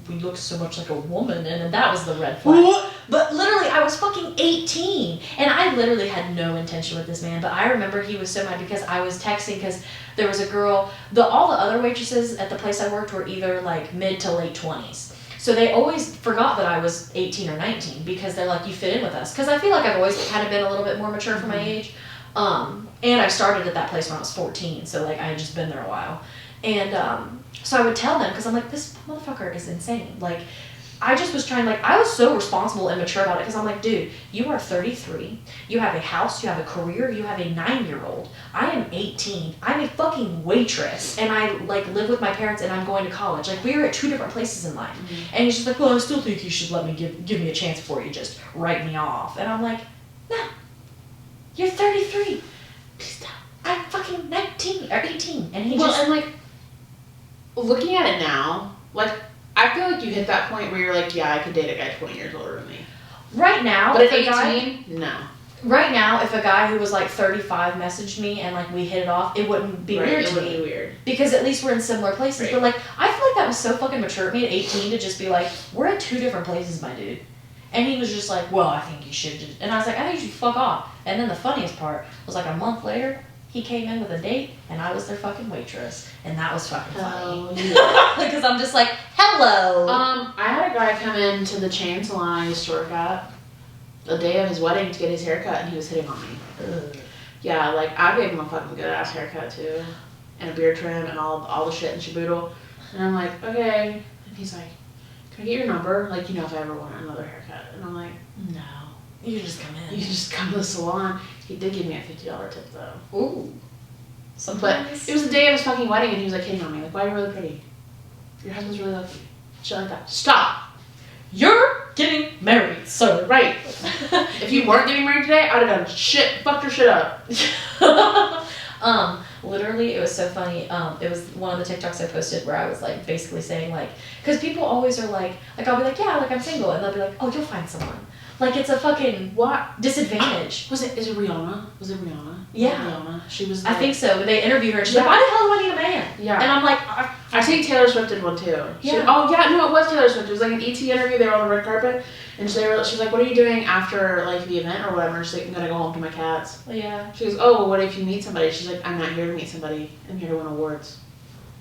we look so much like a woman, and that was the red flag. What? But literally, I was fucking 18, and I literally had no intention with this man, but I remember he was so mad because I was texting, because there was a girl, all the other waitresses at the place I worked were either like mid to late 20s. So they always forgot that I was 18 or 19 because they're like, you fit in with us. Because I feel like I've always kind of been a little bit more mature for my age. And I started at that place when I was 14, so like I had just been there a while. And so I would tell them, because I'm like, this motherfucker is insane. Like, I just was trying, like, I was so responsible and mature about it, because I'm like, dude, you are 33, you have a house, you have a career, you have a 9-year-old. I am 18, I'm a fucking waitress, and I, like, live with my parents, and I'm going to college. Like, we are at 2 different places in life. Mm-hmm. And he's just like, well, I still think you should let me give me a chance before you just write me off. And I'm like, no, you're 33. Please stop. I'm fucking 19, or 18. And he and, like, looking at it now, like, I feel like you hit that point where you're like, yeah, I could date a guy 20 years older than me. Right now, but at 18, no. Right now, if a guy who was like 35 messaged me and like we hit it off, it wouldn't be weird to me. It wouldn't be weird. Because at least we're in similar places. Right. But like, I feel like that was so fucking mature of me at 18 to just be like, we're at 2 different places, my dude. And he was just like, well, I think you should just... And I was like, I think you should fuck off. And then the funniest part was like a month later, he came in with a date, and I was their fucking waitress. And that was fucking funny. Because I'm just like, hello! I had a guy come into the chain salon I used to work at the day of his wedding to get his haircut, and he was hitting on me. Ugh. Yeah, like, I gave him a fucking good-ass haircut, too. And a beard trim and all the shit and shaboodle. And I'm like, okay. And he's like, can I get your number? Like, you know, if I ever want another haircut. And I'm like, no. You just come in. You just come to the salon. He did give me a $50 tip, though. Ooh. Sometimes. But it was the day of his fucking wedding, and he was like hitting on me. Like, why are you really pretty? Your husband's really lucky. Shit like that. Stop! You're getting married, sir. Right. If you weren't getting married today, I'd have done shit. Fucked your shit up. Literally, it was so funny. It was one of the TikToks I posted where I was like basically saying like, because people always are like I'll be like, yeah, like I'm single, and they'll be like, oh, you'll find someone. Like, it's a fucking disadvantage. Is it Rihanna? Was it Rihanna? Yeah. Rihanna. She was like, I think so. They interviewed her, and she's like, why the hell do I need a man? Yeah. And I'm like, I think Taylor Swift did one too. Yeah. It was Taylor Swift. It was like an ET interview. They were on the red carpet, and she's like, what are you doing after like the event or whatever? And she's like, I'm gonna go home to my cats. Yeah. She goes, oh, well, what if you meet somebody? She's like, I'm not here to meet somebody. I'm here to win awards.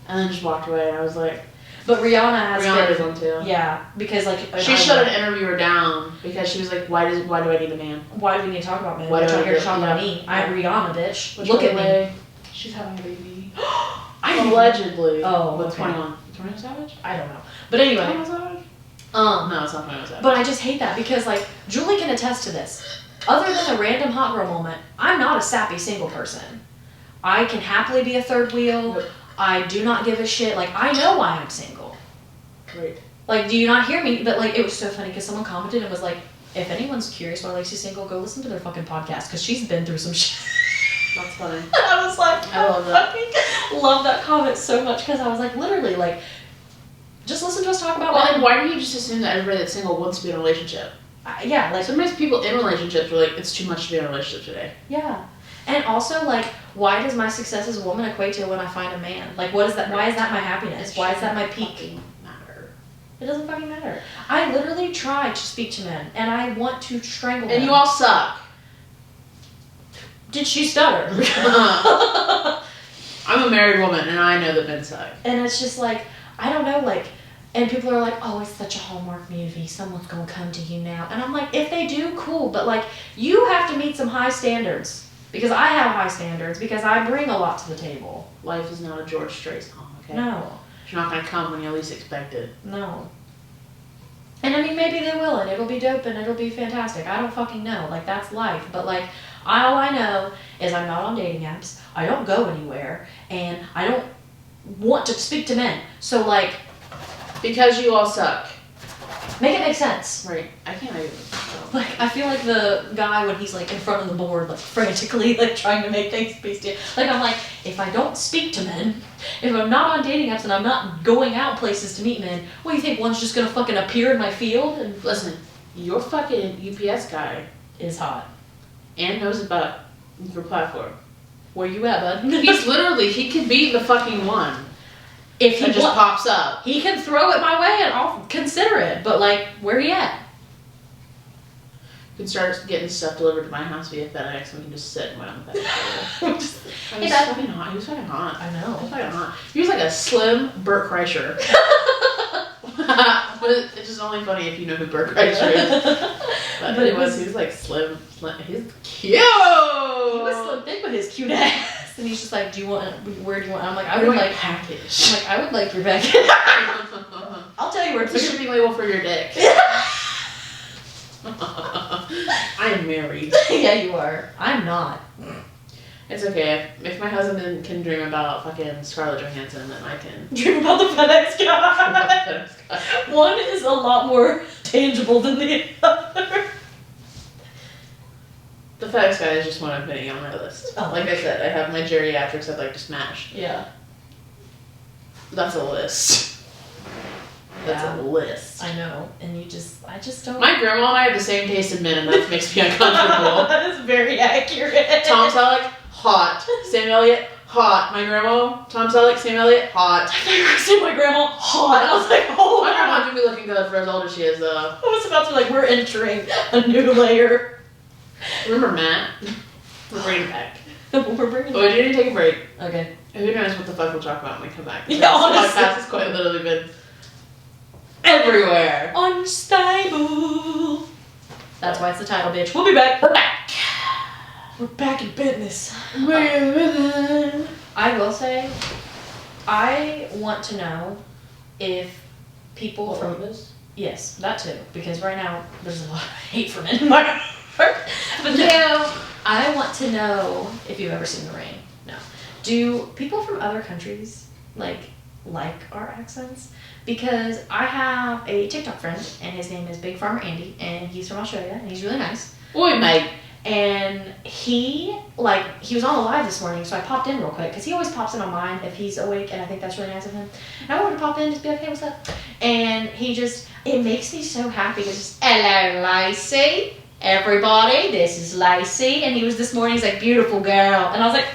And then just walked away, and I was like, but Rihanna did one too. Yeah, because like she shut an interviewer down because she was like, why do I need a man? Why do we need to talk about men? Why do I here to talk about me? I'm Rihanna, bitch. Look at me. She's having a baby. Allegedly. Oh, with okay. 21 Savage? I don't know. But anyway. 21 Savage? No, it's not 21 Savage. But I just hate that because like Julie can attest to this. Other than a random hot girl moment, I'm not a sappy single person. I can happily be a third wheel. Yep. I do not give a shit. Like, I know why I'm single. Right. Like, do you not hear me? But, like, it was so funny because someone commented and was like, if anyone's curious why Lacey's single, go listen to their fucking podcast because she's been through some shit. That's funny. And I was like, I love that. fucking love that comment so much because I was like, literally, like, just listen to us talk about and why do you just assume that everybody that's single wants to be in a relationship? Yeah, like... Sometimes people in relationships are like, it's too much to be in a relationship today. Yeah. And also, like, why does my success as a woman equate to when I find a man? Like, what is that? Why is that my happiness? Why is that my peak? Matter. It doesn't fucking matter. I literally try to speak to men, and I want to strangle them. And you all suck. Did she stutter? I'm a married woman, and I know that men suck. And it's just like, I don't know, like, and people are like, oh, it's such a Hallmark movie. Someone's gonna come to you now. And I'm like, if they do, cool. But, like, you have to meet some high standards. Because I have high standards. Because I bring a lot to the table. Life is not a George Strait song, okay? No. You're not gonna come when you least expect it. No. And I mean, maybe they will, and it'll be dope, and it'll be fantastic. I don't fucking know. Like, that's life. But, like, all I know is I'm not on dating apps. I don't go anywhere. And I don't want to speak to men. So, like... Because you all suck. Make it make sense. Right. I can't even... Like, I feel like the guy when he's, like, in front of the board, like, frantically, like, trying to make things tasty. Like, I'm like, if I don't speak to men, if I'm not on dating apps and I'm not going out places to meet men, what do you think, one's just gonna fucking appear in my field? And Listen, your fucking UPS guy is hot. and knows about your platform. Where you at, bud? He's literally, he could be the fucking one If he that just pops up. he can throw it my way and I'll consider it, but, like, where he at? You can start getting stuff delivered to my house via FedEx and we can just sit and wait on the FedEx. He was fucking hot. He was fucking hot. I know. He was fucking hot. He was like a slim Bert Kreischer. But it's just only funny if you know who Bert Kreischer is. But he was like slim. He's cute! He was so thick with his cute ass. And he's just like, where do you want? I'm like, I would like package. I'm like, I would like your package. I'll tell you where It's a shipping label for your dick. I am married. Yeah, you are. I'm not. It's okay. If my husband can dream about fucking Scarlett Johansson, then I can Dream about the FedEx dream about guy. the FedEx guy. One is a lot more tangible than the other. The FedEx guy is just one of many on my list. Oh, Like I said, I have my geriatrics I'd like to smash. Yeah. That's a list. That's Yeah. a list. I know. And I just don't. My grandma and I have the same taste in men, and that makes me uncomfortable. That is very accurate. Tom Selleck, hot. Sam Elliott, hot. My grandma, Tom Selleck, Sam Elliott, hot. I thought you were saying my grandma hot. I was like, oh My my grandma god. do be looking good for as old as she is, though. I was about to we're entering a new layer. Remember Matt? We're bringing it back. We're bringing Oh, we do need to take a break. Okay. Who knows what the fuck we'll talk about when we come back. Yeah, This honestly. podcast has quite literally been everywhere. Unstable. That's why it's the title, bitch. We'll be back. We're back. We're back in business. We're I will say, I want to know if people from this? yes, that too, because right now there's a lot of hate for men in my heart. But no, I want to know if you've ever seen The Rain. No, do people from other countries like our accents? Because I have a TikTok friend and his name is Big Farmer Andy and he's from Australia and he's really nice. Oi, mate. And he was on the live this morning, so I popped in real quick because he always pops in on mine if he's awake, and I think that's really nice of him. And I wanted to pop in, just be like, hey, what's up? And it makes me so happy. It's just, hello, Lacey, everybody, this is Lacey. And he was this morning, he's like, beautiful girl. And I was like,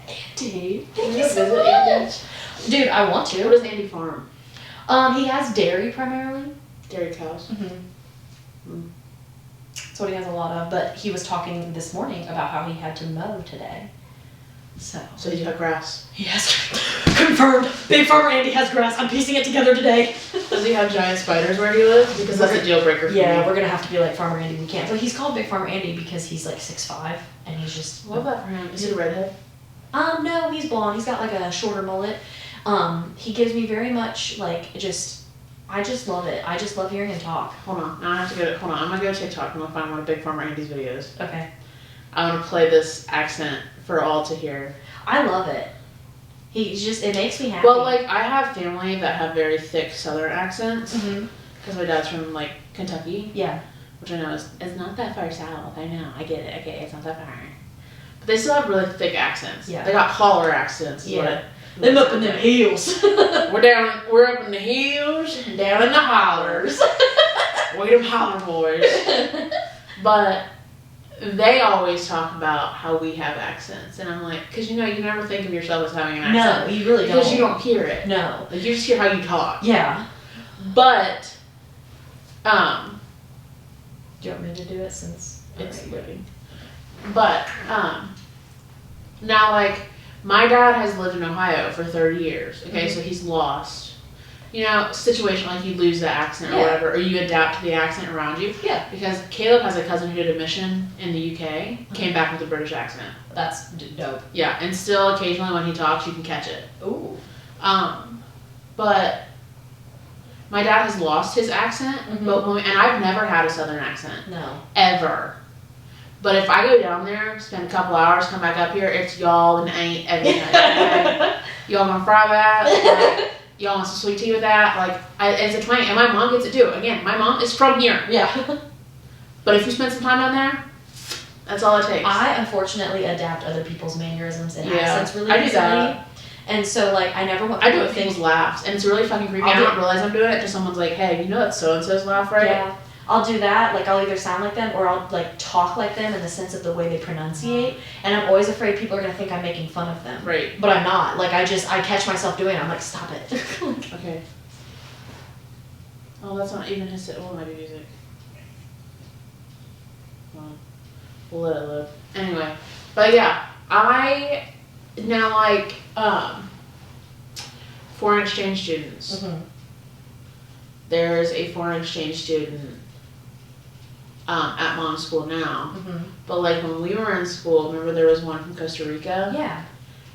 Andy, thank you so visit much. Andy? Dude, I want to. What does Andy farm? He has dairy primarily. Dairy cows. Mm-hmm. That's what he has a lot of, but he was talking this morning about how he had to mow today. So he's got grass. he has confirmed. Big Farmer Andy has grass. I'm piecing it together today. Does he have giant spiders where he lives? Because that's a deal breaker for me. Yeah, we're gonna have to be like Farmer Andy. We can't. But he's called Big Farmer Andy because he's like 6'5", and he's just. Love that for him. Is he a redhead? No, he's blonde. He's got like a shorter mullet. He gives me very much I just love it. I just love hearing him talk. Hold on. Now I have to go. Hold on. I'm gonna go to TikTok. I'm gonna find one of Big Farmer Andy's videos. Okay. I want to play this accent for all to hear. I love it. It makes me happy. Well, like I have family that have very thick Southern accents Mhm. because my dad's from like Kentucky, Yeah. which I know is not that far south. I know. I get it. Okay, it's not that far. But they still have really thick accents. Yeah. They got holler accents. Is Yeah. What it, Them up in them hills. We're up in the hills and down in the hollers. We them holler boys. But they always talk about how we have accents, and I'm like, because you never think of yourself as having an accent. No, you really don't. Because you don't hear it. No. Like, you just hear how you talk. Yeah. But, do you want me to do it since it's living? But, now, like, my dad has lived in Ohio for 30 years, okay, so he's lost. Situation like you lose the accent or whatever, or you adapt to the accent around you. Yeah. Because Caleb has a cousin who did a mission in the UK, came back with a British accent. That's dope. Yeah, and still occasionally when he talks, you can catch it. Ooh. But my dad has lost his accent, and I've never had a Southern accent. No. Ever. But if I go down there, spend a couple hours, come back up here, it's y'all and ain't everything. Okay? Y'all gonna fry that? Like, y'all want some sweet tea with that? Like, it's a twang. And my mom gets it too. Again, my mom is from here. Yeah. But if you spend some time down there, that's all it takes. I unfortunately adapt other people's mannerisms and accents really easily. I do that. And so, like, I never want I do it with people's laughs, and it's really fucking creepy. I don't realize I'm doing it until someone's like, hey, you know that's so-and-so's laugh, right? Yeah. I'll do that, like I'll either sound like them or I'll like talk like them in the sense of the way they pronunciate, and I'm always afraid people are gonna think I'm making fun of them. Right. But I'm not. Like I catch myself doing it. I'm like, stop it. Okay. Oh, that's not even his. Well, it might be music. Well, we'll let it live. Anyway, but yeah, I now like foreign exchange students. Mm-hmm. There's a foreign exchange student at Mom's school now. Mm-hmm. But like when we were in school, remember there was one from Costa Rica? Yeah.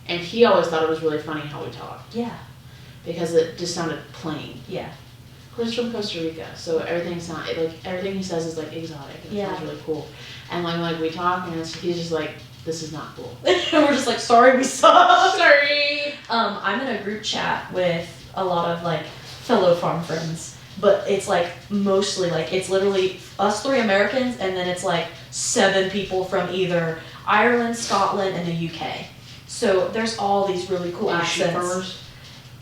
And he always thought it was really funny how we talked. Yeah. Because it just sounded plain. Yeah. Of course, he's from Costa Rica, so everything he says is like exotic. And it sounds really cool. And like we talk, and he's just like, this is not cool. We're just like, sorry, we suck. Sorry. I'm in a group chat with a lot of like fellow farm friends. But it's like mostly like it's literally us three Americans, and then it's like 7 people from either Ireland, Scotland, and the UK. So there's all these really cool accents. Sheep farmers?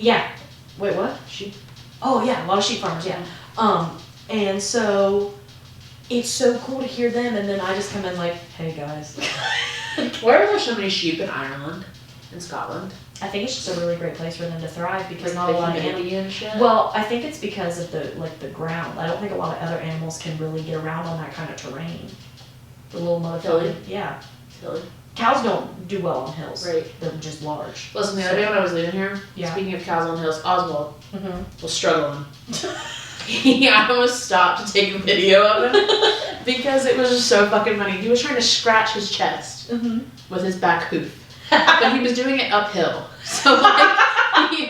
Yeah. Wait, what? Sheep? Oh yeah, a lot of sheep farmers. Yeah. And so it's so cool to hear them, and then I just come in like, hey guys. Why are there so many sheep in Ireland and Scotland? I think it's just a really great place for them to thrive because like not a lot of animals and shit. Well, I think it's because of the ground. I don't think a lot of other animals can really get around on that kind of terrain. The little motherfucker. Yeah. Silly. Cows don't do well on hills. Right. They're just large. Listen, the other day when I was leaving here, speaking of cows on hills, Oswald was struggling. I almost stopped to take a video of him because it was just so fucking funny. He was trying to scratch his chest with his back hoof. But he was doing it uphill. So like he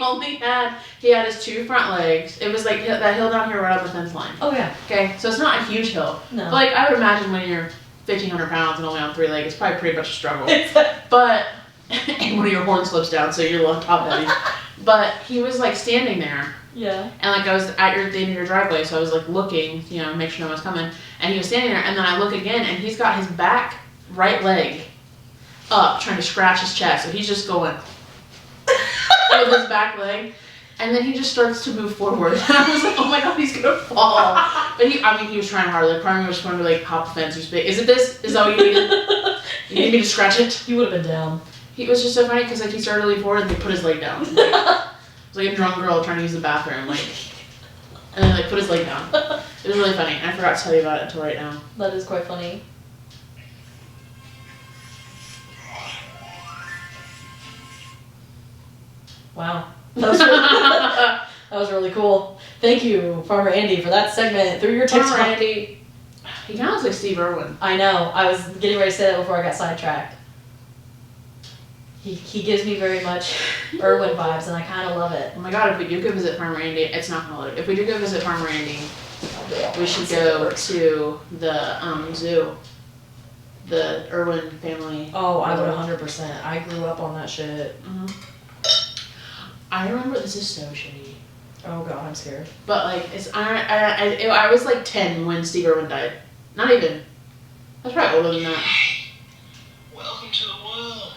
had his 2 front legs. It was like that hill down here right on the fence line. Oh yeah. Okay, so it's not a huge hill. No. But like I would imagine when you're 1,500 pounds and only on 3 legs, it's probably pretty much a struggle. But and one of your horns slips down, so you're on top heavy. But he was like standing there. Yeah. And like I was at the end of your driveway, so I was like looking, make sure no one's coming. And he was standing there, and then I look again, and he's got his back right leg up, trying to scratch his chest. So he's just going with his back leg, and then he just starts to move forward. And I was like, oh my god, he's gonna fall. But he was trying hard. Like probably was trying to like hop the fence or speak. Is it this? Is that what you needed? You need me to scratch it? You would have been down. He was just so funny because like he started to lean forward and he put his leg down. Like, it was like a drunk girl trying to use the bathroom, like, and then like put his leg down. It was really funny. I forgot to tell you about it until right now. That is quite funny. Wow. That was really cool. Thank you, Farmer Andy, for that segment through your TikTok. Farmer Andy, he kind of looks like Steve Irwin. I know. I was getting ready to say that before I got sidetracked. He gives me very much Irwin vibes, and I kind of love it. Oh my god, if we do go visit Farmer Andy, it's not gonna load. If we do go visit Farmer Andy, we should go to the zoo. The Irwin family. Oh, I would 100%. I grew up on that shit. I remember, this is so shitty. Oh god, I'm scared. But like, I was like 10 when Steve Irwin died. Not even. I was probably older than that. Welcome to the world.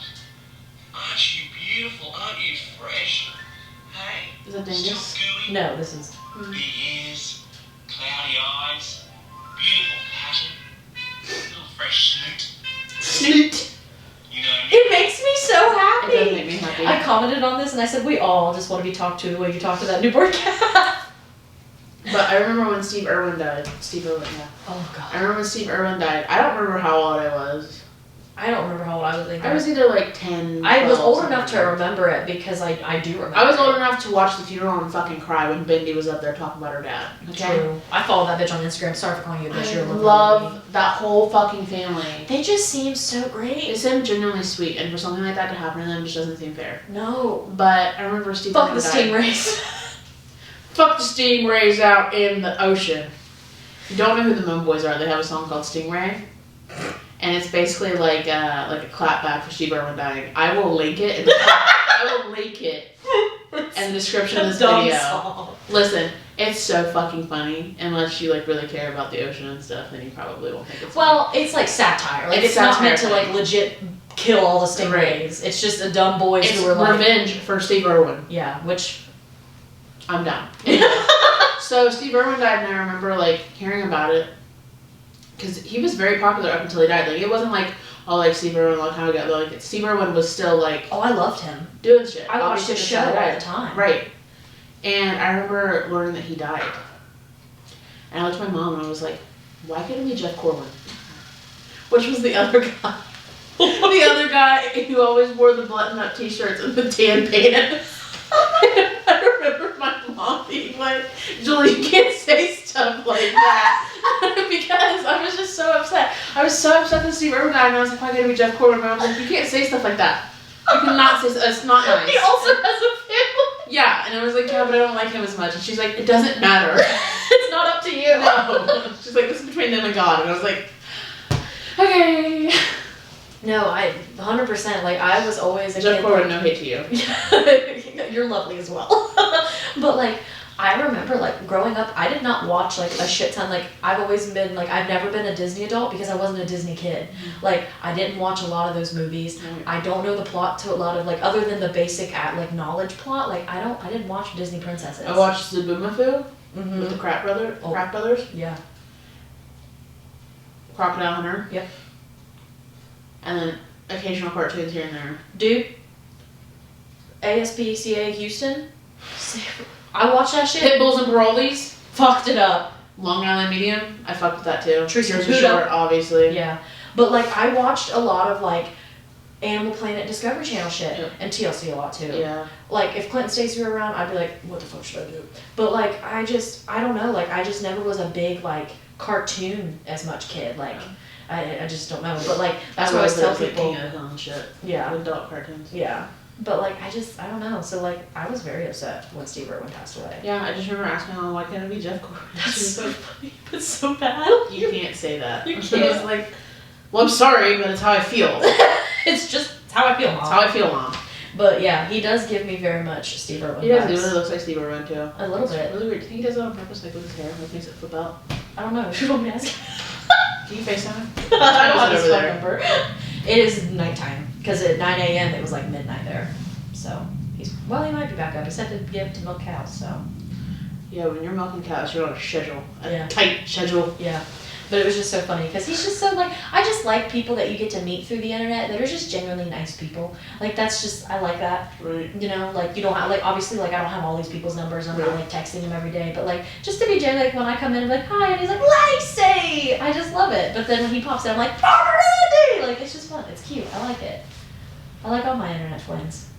Aren't you beautiful? Aren't you fresh? Hey. Is that Still Dingus? gooey? No, this is... Big ears, cloudy eyes, beautiful pattern, little fresh snoot. Snoot. You know what I mean? It makes me so happy. It does make me happy. I commented on this and I said, we all just want to be talked to the way you talk to that newborn cat. But I remember when Steve Irwin died. Steve Irwin, yeah. Oh, God. I remember when Steve Irwin died. I don't remember how old I was. I don't remember how old I was either. I was either like 10. I was 12, old something enough to like that. remember it because I do remember I was old it. enough to watch the funeral and fucking cry when Bindi was up there talking about her dad. Okay? True. I followed that bitch on Instagram. Sorry for calling you a bitch. I You're a lovely lady. love that whole fucking family. They just seem so They great. seem genuinely sweet, and for something like that to happen to them just doesn't seem fair. No. But I remember Steve Fuck Irwin the died. stingrays. Fuck the stingrays out in the ocean. If you don't know who the Mome Boys are, they have a song called Stingray. And it's basically like a clapback for Steve Irwin dying. I will link it. I will link it in the description of this video. Song. Listen, it's so fucking funny. Unless you like really care about the ocean and stuff, then you probably won't think it's Well, it's like satire. Like it's not meant to satire. like legit kill all the stingrays. Right. It's just the dumb boys It's who were like, revenge for Steve Irwin. yeah, which I'm down. So Steve Irwin died, and I remember like hearing about it because he was very popular up until he died. Like it wasn't like Steve Irwin a long time ago. Like Steve Irwin was still like oh, I loved him. doing shit. I watched Obviously, his that's show how he all died. the time. Right. And I remember learning that he died. And I looked at my mom and I was like, why couldn't it be Jeff Corwin? Which was the other guy. The other guy who always wore the button-up t-shirts and the tan pants. I remember my mom being like, Julie, you can't say stuff like that. Because I was just so upset. I was so upset that Steve Irwin died, and I was like, why couldn't it be Jeff Corwin? And I was like, you can't say stuff like that. You cannot say stuff. It's not nice. He also has a family. Yeah, and I was like, yeah, but I don't like him as much. And she's like, it doesn't matter. It's not up to you. No. She's like, this is between them and God. And I was like, okay. No, I 100%. Like I was always a Jeff kid. Corwin, no hate to you. You're lovely as well. But like I remember like growing up, I did not watch like a shit ton. Like I've always been like I've never been a Disney adult because I wasn't a Disney kid. Like I didn't watch a lot of those movies. Right. I don't know the plot to a lot of like other than the basic like knowledge plot. Like I didn't watch Disney princesses. I watched Zaboomafoo Mm-hmm. with the Crap Brothers. Oh. Crap Brothers. Yeah. Crocodile Hunter. Yep. And then occasional cartoons here and there. Dude. ASPCA Houston. I watched that shit. Pitbulls and Parolees. Fucked it up. Long Island Medium. I fucked with that too. Tracy Jersey Pluto. Shore, obviously. Yeah. But like I watched a lot of like Animal Planet Discovery Channel shit. Yep. And TLC a lot too. Yeah. Like if Clint and Stacey were around, I'd be like, what the fuck should I do? But like I don't know, like I just never was a big like cartoon as much kid. Like I just don't know. But like that's what I always tell people. King of the Hill and shit. Yeah. Adult cartoons. Yeah. But like I don't know. So like I was very upset when Steve Irwin passed away. Yeah, I just remember asking her, why can't it be Jeff Corwin? That's so funny. It's so bad. You can't say that. You I was can't. like, well, I'm sorry, but it's how I feel. It's just how I feel, Mom. It's how I feel, Mom. But yeah, he does give me very much Steve Irwin He does. He vibes. really looks like Steve Irwin too. A little It's bit. really weird. Do you think he does it on purpose, like with his hair, like makes it flip out? I don't know. You want me to ask? Can you FaceTime him? I don't have Is his it phone over number. It is nighttime because at 9 a.m. it was like midnight there. So he might be back up. He said to give to milk cows. So Yeah, when you're milking cows, you're on a schedule, Yeah. tight schedule. yeah. But it was just so funny because he's just so like I just like people that you get to meet through the internet that are just genuinely nice people. Like that's just I like that. Right. You know, like you don't have like obviously like I don't have all these people's numbers. I'm not Right. like texting them every day, but like just to be genuine, like when I come in, I'm like hi, and he's like Lacey. I just love it. But then when he pops in, I'm like Randy. Like it's just fun. It's cute. I like it. I like all my internet friends.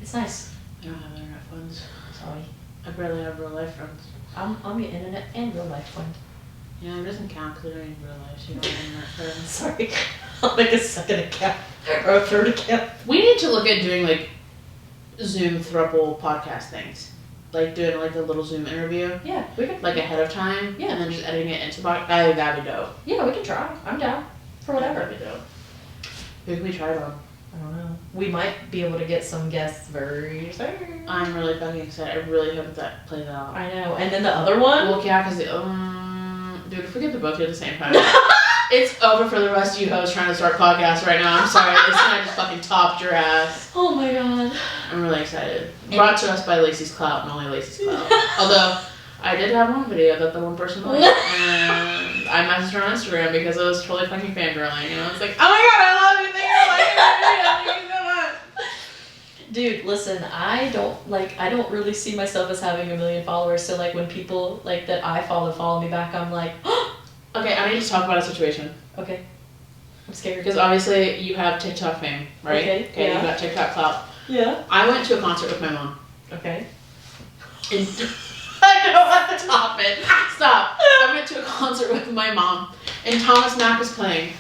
It's nice. I don't have internet friends. Sorry, I barely have real life friends. I'm your internet and real life friend. Yeah, it doesn't count because they're in real life, so you don't have internet friends. Sorry, I'll make a second account or a third account. We need to look at doing like Zoom throuple podcast things. Like doing like a little Zoom interview, Yeah, we can. like ahead of time, Yeah. and then just editing it into podcast. I think that'd be dope. Yeah, we can try. I'm down for whatever. That'd be dope. Who can we try it on? I don't know. We might be able to get some guests very soon. I'm really fucking excited. I really hope that plays out. I know. And then the other one. Well, yeah, because dude, if we get the both at the same time, it's over for the rest of you hosts trying to start podcasts right now. I'm sorry, this time I just fucking topped your ass. Oh my god. I'm really excited. Brought to us by Lacey's Clout and only Lacey's Clout. Although I did have one video that the one person liked, and I messaged her on Instagram because I was totally fucking fangirling, and I was like, oh my god, I love you, thank you so much. Dude, listen, I don't really see myself as having 1 million followers, so like when people like that I follow me back, I'm like, Okay, I need to talk about a situation. okay. I'm scared. Because obviously you have TikTok fame, right? Okay, yeah. You got TikTok clout. Yeah. I went to a concert with my mom. Okay. And I don't want to top it. Stop. I went to a concert with my mom, and Thomas Mack was playing.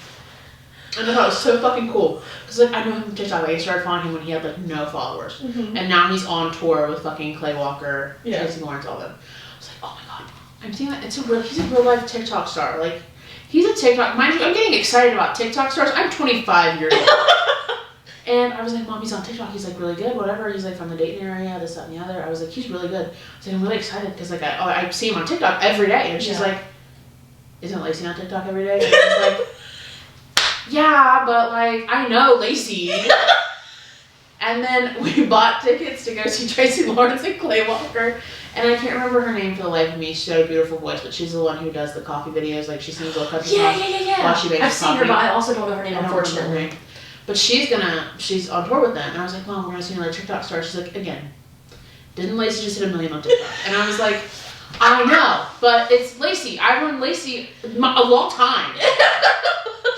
And I thought it was so fucking cool. Because, like, I know him from TikTok. Like, I started following him when he had, like, no followers. Mm-hmm. And now he's on tour with fucking Clay Walker, Yeah. Tracy Lawrence, all them. I was like, oh my god. I'm seeing that. He's a real life TikTok star. Like, he's a TikTok. Mind you, I'm getting excited about TikTok stars. I'm 25 years old. And I was like, Mom, he's on TikTok. He's, like, really good, whatever. He's, like, from the Dayton area, this, that, and the other. I was like, he's really good. I was like, I'm really excited because, like, I see him on TikTok every day. And she's like, isn't Lacey on TikTok every day? And I was like, yeah, but, like, I know Lacey. And then we bought tickets to go see Tracy Lawrence and Clay Walker. And I can't remember her name for the life of me. She's got a beautiful voice, but she's the one who does the coffee videos. Like, she sings little country songs while she makes I've seen her, but I also don't know her name, unfortunately. But she's on tour with them. And I was like, Mom, we're going to see another TikTok star. She's like, again, didn't Lacey just hit 1 million on TikTok? And I was like, I know, but it's Lacey. I've known Lacey a long time.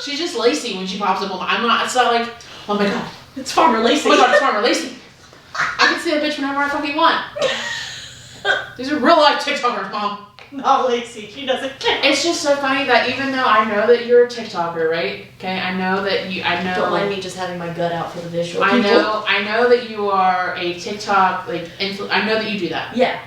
She's just Lacey when she pops up. It's not like, oh my god, It's Farmer Lacey. oh my god, it's Farmer Lacey. I can see that bitch whenever I fucking want. These are real life TikTokers, Mom. Not Lacey. She doesn't care. It's just so funny that even though I know that you're a TikToker, right? Okay, I know. Don't mind me just having my gut out for the visual. I know that you are a TikTok, like, I know that you do that. Yeah.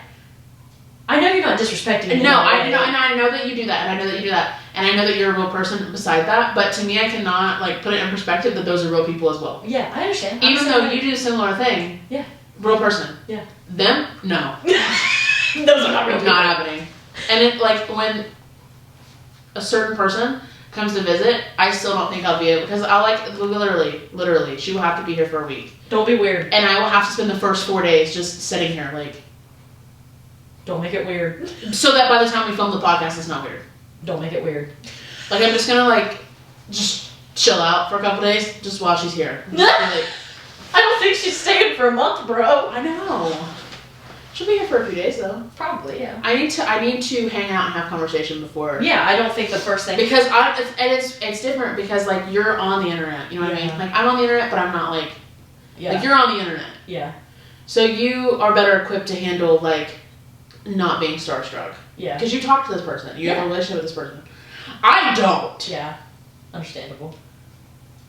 I know you're not disrespecting me. No, I know that you do that, and I know that you do that, and I know that you're a real person beside that, but to me, I cannot, like, put it in perspective that those are real people as well. Yeah, I understand. Even though you do a similar thing. Yeah. Real person. Yeah. Them? No. Those are not real people. Not happening. And it, like, when a certain person comes to visit, I still don't think I'll be able, because I'll, like, literally, she will have to be here for a week. Don't be weird. And I will have to spend the first 4 days just sitting here, like. Don't make it weird. So that by the time we film the podcast, it's not weird. Don't make it weird. Like, I'm just gonna, like, just chill out for a couple days just while she's here. Just be like, I don't think she's staying for a month, bro. I know. She'll be here for a few days, though. Probably, yeah. I need to hang out and have conversation before. Yeah, I don't think the first thing. Because it's different because, like, you're on the internet, you know what I mean? Like, I'm on the internet, but I'm not, like, like, you're on the internet. Yeah. So you are better equipped to handle, like, not being starstruck. Yeah. Because you talk to this person. You have a relationship with this person. I don't. Yeah. Understandable.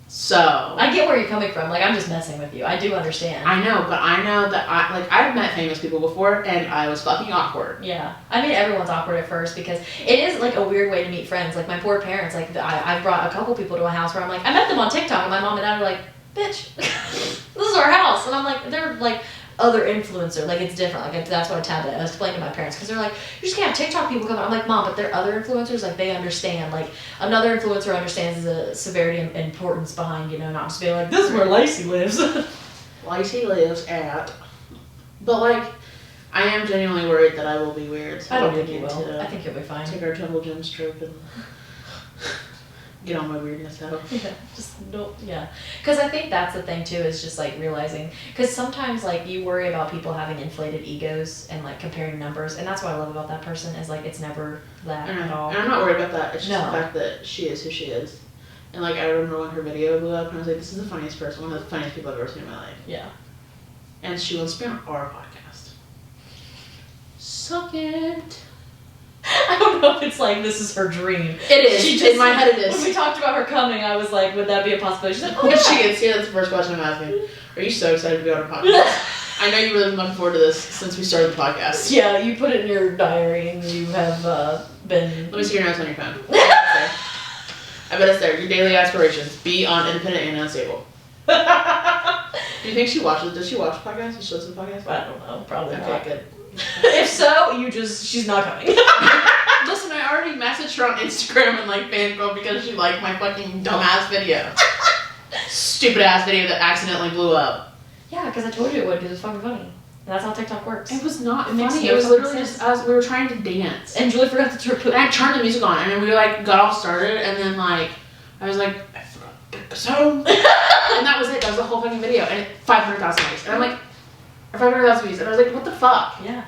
So. I get where you're coming from. Like, I'm just messing with you. I do understand. I know, but I know that I've met famous people before, and I was fucking awkward. Yeah. I mean, everyone's awkward at first because it is, like, a weird way to meet friends. Like, my poor parents, like, I brought a couple people to a house where I'm like, I met them on TikTok, and my mom and dad were like, bitch, this is our house. And I'm like, they're, like, other influencer, like, it's different. Like, that's what I explained to my parents, because they're like, you just can't have TikTok people come. I'm like, Mom, but they're other influencers, like, they understand. Like, another influencer understands the severity and importance behind, you know, not just being like, this is where Lacey lives. Lacey lives at. But, like, I am genuinely worried that I will be weird. So I don't think you will. I think you'll be fine. Take our Jungle Gyms trip and get on my weirdness out. Yeah, just don't, yeah. Because I think that's the thing, too, is just, like, realizing, because sometimes, like, you worry about people having inflated egos and, like, comparing numbers, and that's what I love about that person, is, like, it's never that at all. And I'm not worried about that. It's just the fact that she is who she is. And, like, I remember when her video blew up, and I was like, this is the funniest person, one of the funniest people I've ever seen in my life. Yeah. And she wants to be on our podcast. Suck it. I don't know if it's like this is her dream. It is. In my head it is. When we talked about her coming, I was like, would that be a possibility? She's like, oh, When yeah. she gets here, that's the first question I'm asking. Are you so excited to be on our podcast? I know you've really been looking forward to this since we started the podcast. Yeah, you put it in your diary and you have been... Let me see your notes on your phone. I bet it's there. Your daily aspirations. Be on independent and unstable. Do you think she watches? Does she watch podcasts? Does she listen to podcasts? I don't know. Probably Okay, not. good. If so, she's not coming. Listen, I already messaged her on Instagram and, like, fangirl because she liked my fucking dumbass video. Stupid ass video that accidentally blew up. Yeah, because I told you it would, because it's fucking funny. That's how TikTok works. It was not It makes funny. no It was fucking literally sense. just us. We were trying to dance. And Julie forgot to put. And I turned the music on, and then we like got all started, and then like I was like, I forgot to pick us home, and that was it. That was the whole fucking video, and 500,000 views. And I'm like, or 500,000 views, and I was like, what the fuck? Yeah.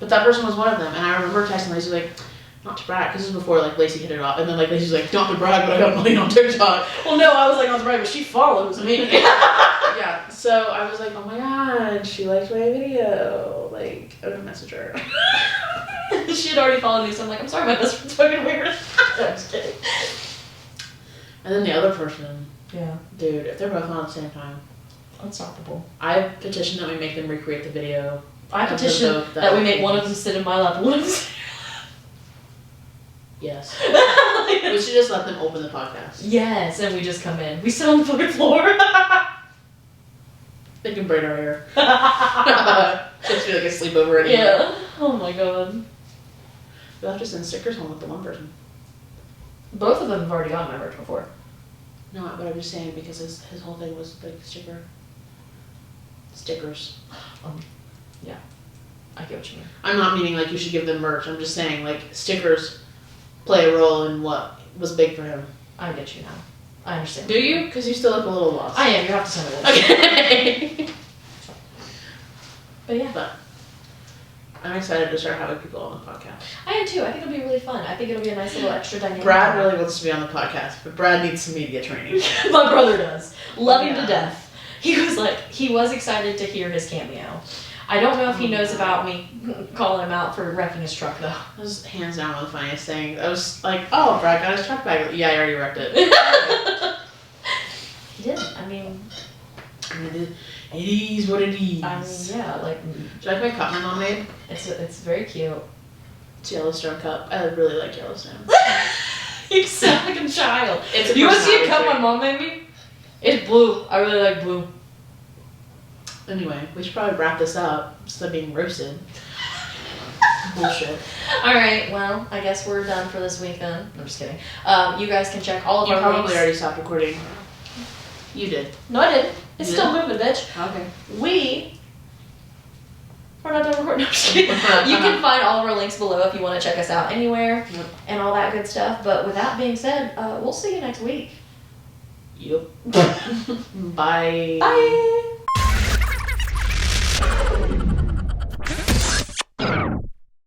But that person was one of them, and I remember texting Lacey like, not to brag, because this was before like Lacey hit it off, and then like Lacey's like, not to brag, but I got money on TikTok. Well, no, I was like, not to brag, but she follows me. Yeah. So I was like, oh my god, she liked my video. Like, I'm gonna message her. She had already followed me, so I'm like, I'm sorry, my best friend's fucking weird. I'm just kidding. And then the other person, Yeah. dude, if they're both on at the same time, Unstoppable. I petition that we make them recreate the video. I Of the petition boat that we make was- one of them sit in my lap and one of them sit Yes. in your lap. We should just let them open the podcast. Yes, and we just come in. We sit on the fucking floor. They can braid our hair. Just be like a sleepover anyway. Yeah. Oh my god. We'll have to send stickers home with the one person. Both of them have already gotten my merch before. No, but I'm just saying because his whole thing was like stickers. I get what you mean. I'm not meaning like you should give them merch. I'm just saying like stickers play a role in what was big for him. I get you now. I understand. Do you? Because you still look a little lost. I am. You have to send it in. Okay. But yeah. But I'm excited to start having people on the podcast. I am too. I think it'll be really fun. I think it'll be a nice little extra dynamic. Brad really wants to be on the podcast, but Brad needs some media training. My brother does. Love him Yeah. to death. He was excited to hear his cameo. I don't know if he knows about me calling him out for wrecking his truck though. That was hands down one of the funniest things. I was like, oh, Brad got his truck back. Yeah, I already wrecked it. He did. I mean, It is what it is. yeah, like Do you like my cup my mom made? it's very cute. It's Yellowstone cup. I really like Yellowstone. You sound like a child. It's a You want to see a personality cup my trait. mom made me? It's blue. I really like blue. Anyway, we should probably wrap this up instead of being roasted. Bullshit. All right. Well, I guess we're done for this week then. I'm just kidding. You guys can check all of You our probably links. already stopped recording. You did. No, I didn't. It's You still did? moving, bitch. Okay. We're not done recording. No, I'm just kidding. You can find all of our links below if you want to check us out anywhere Yep. and all that good stuff. But with that being said, we'll see you next week. Yep. Bye. Bye.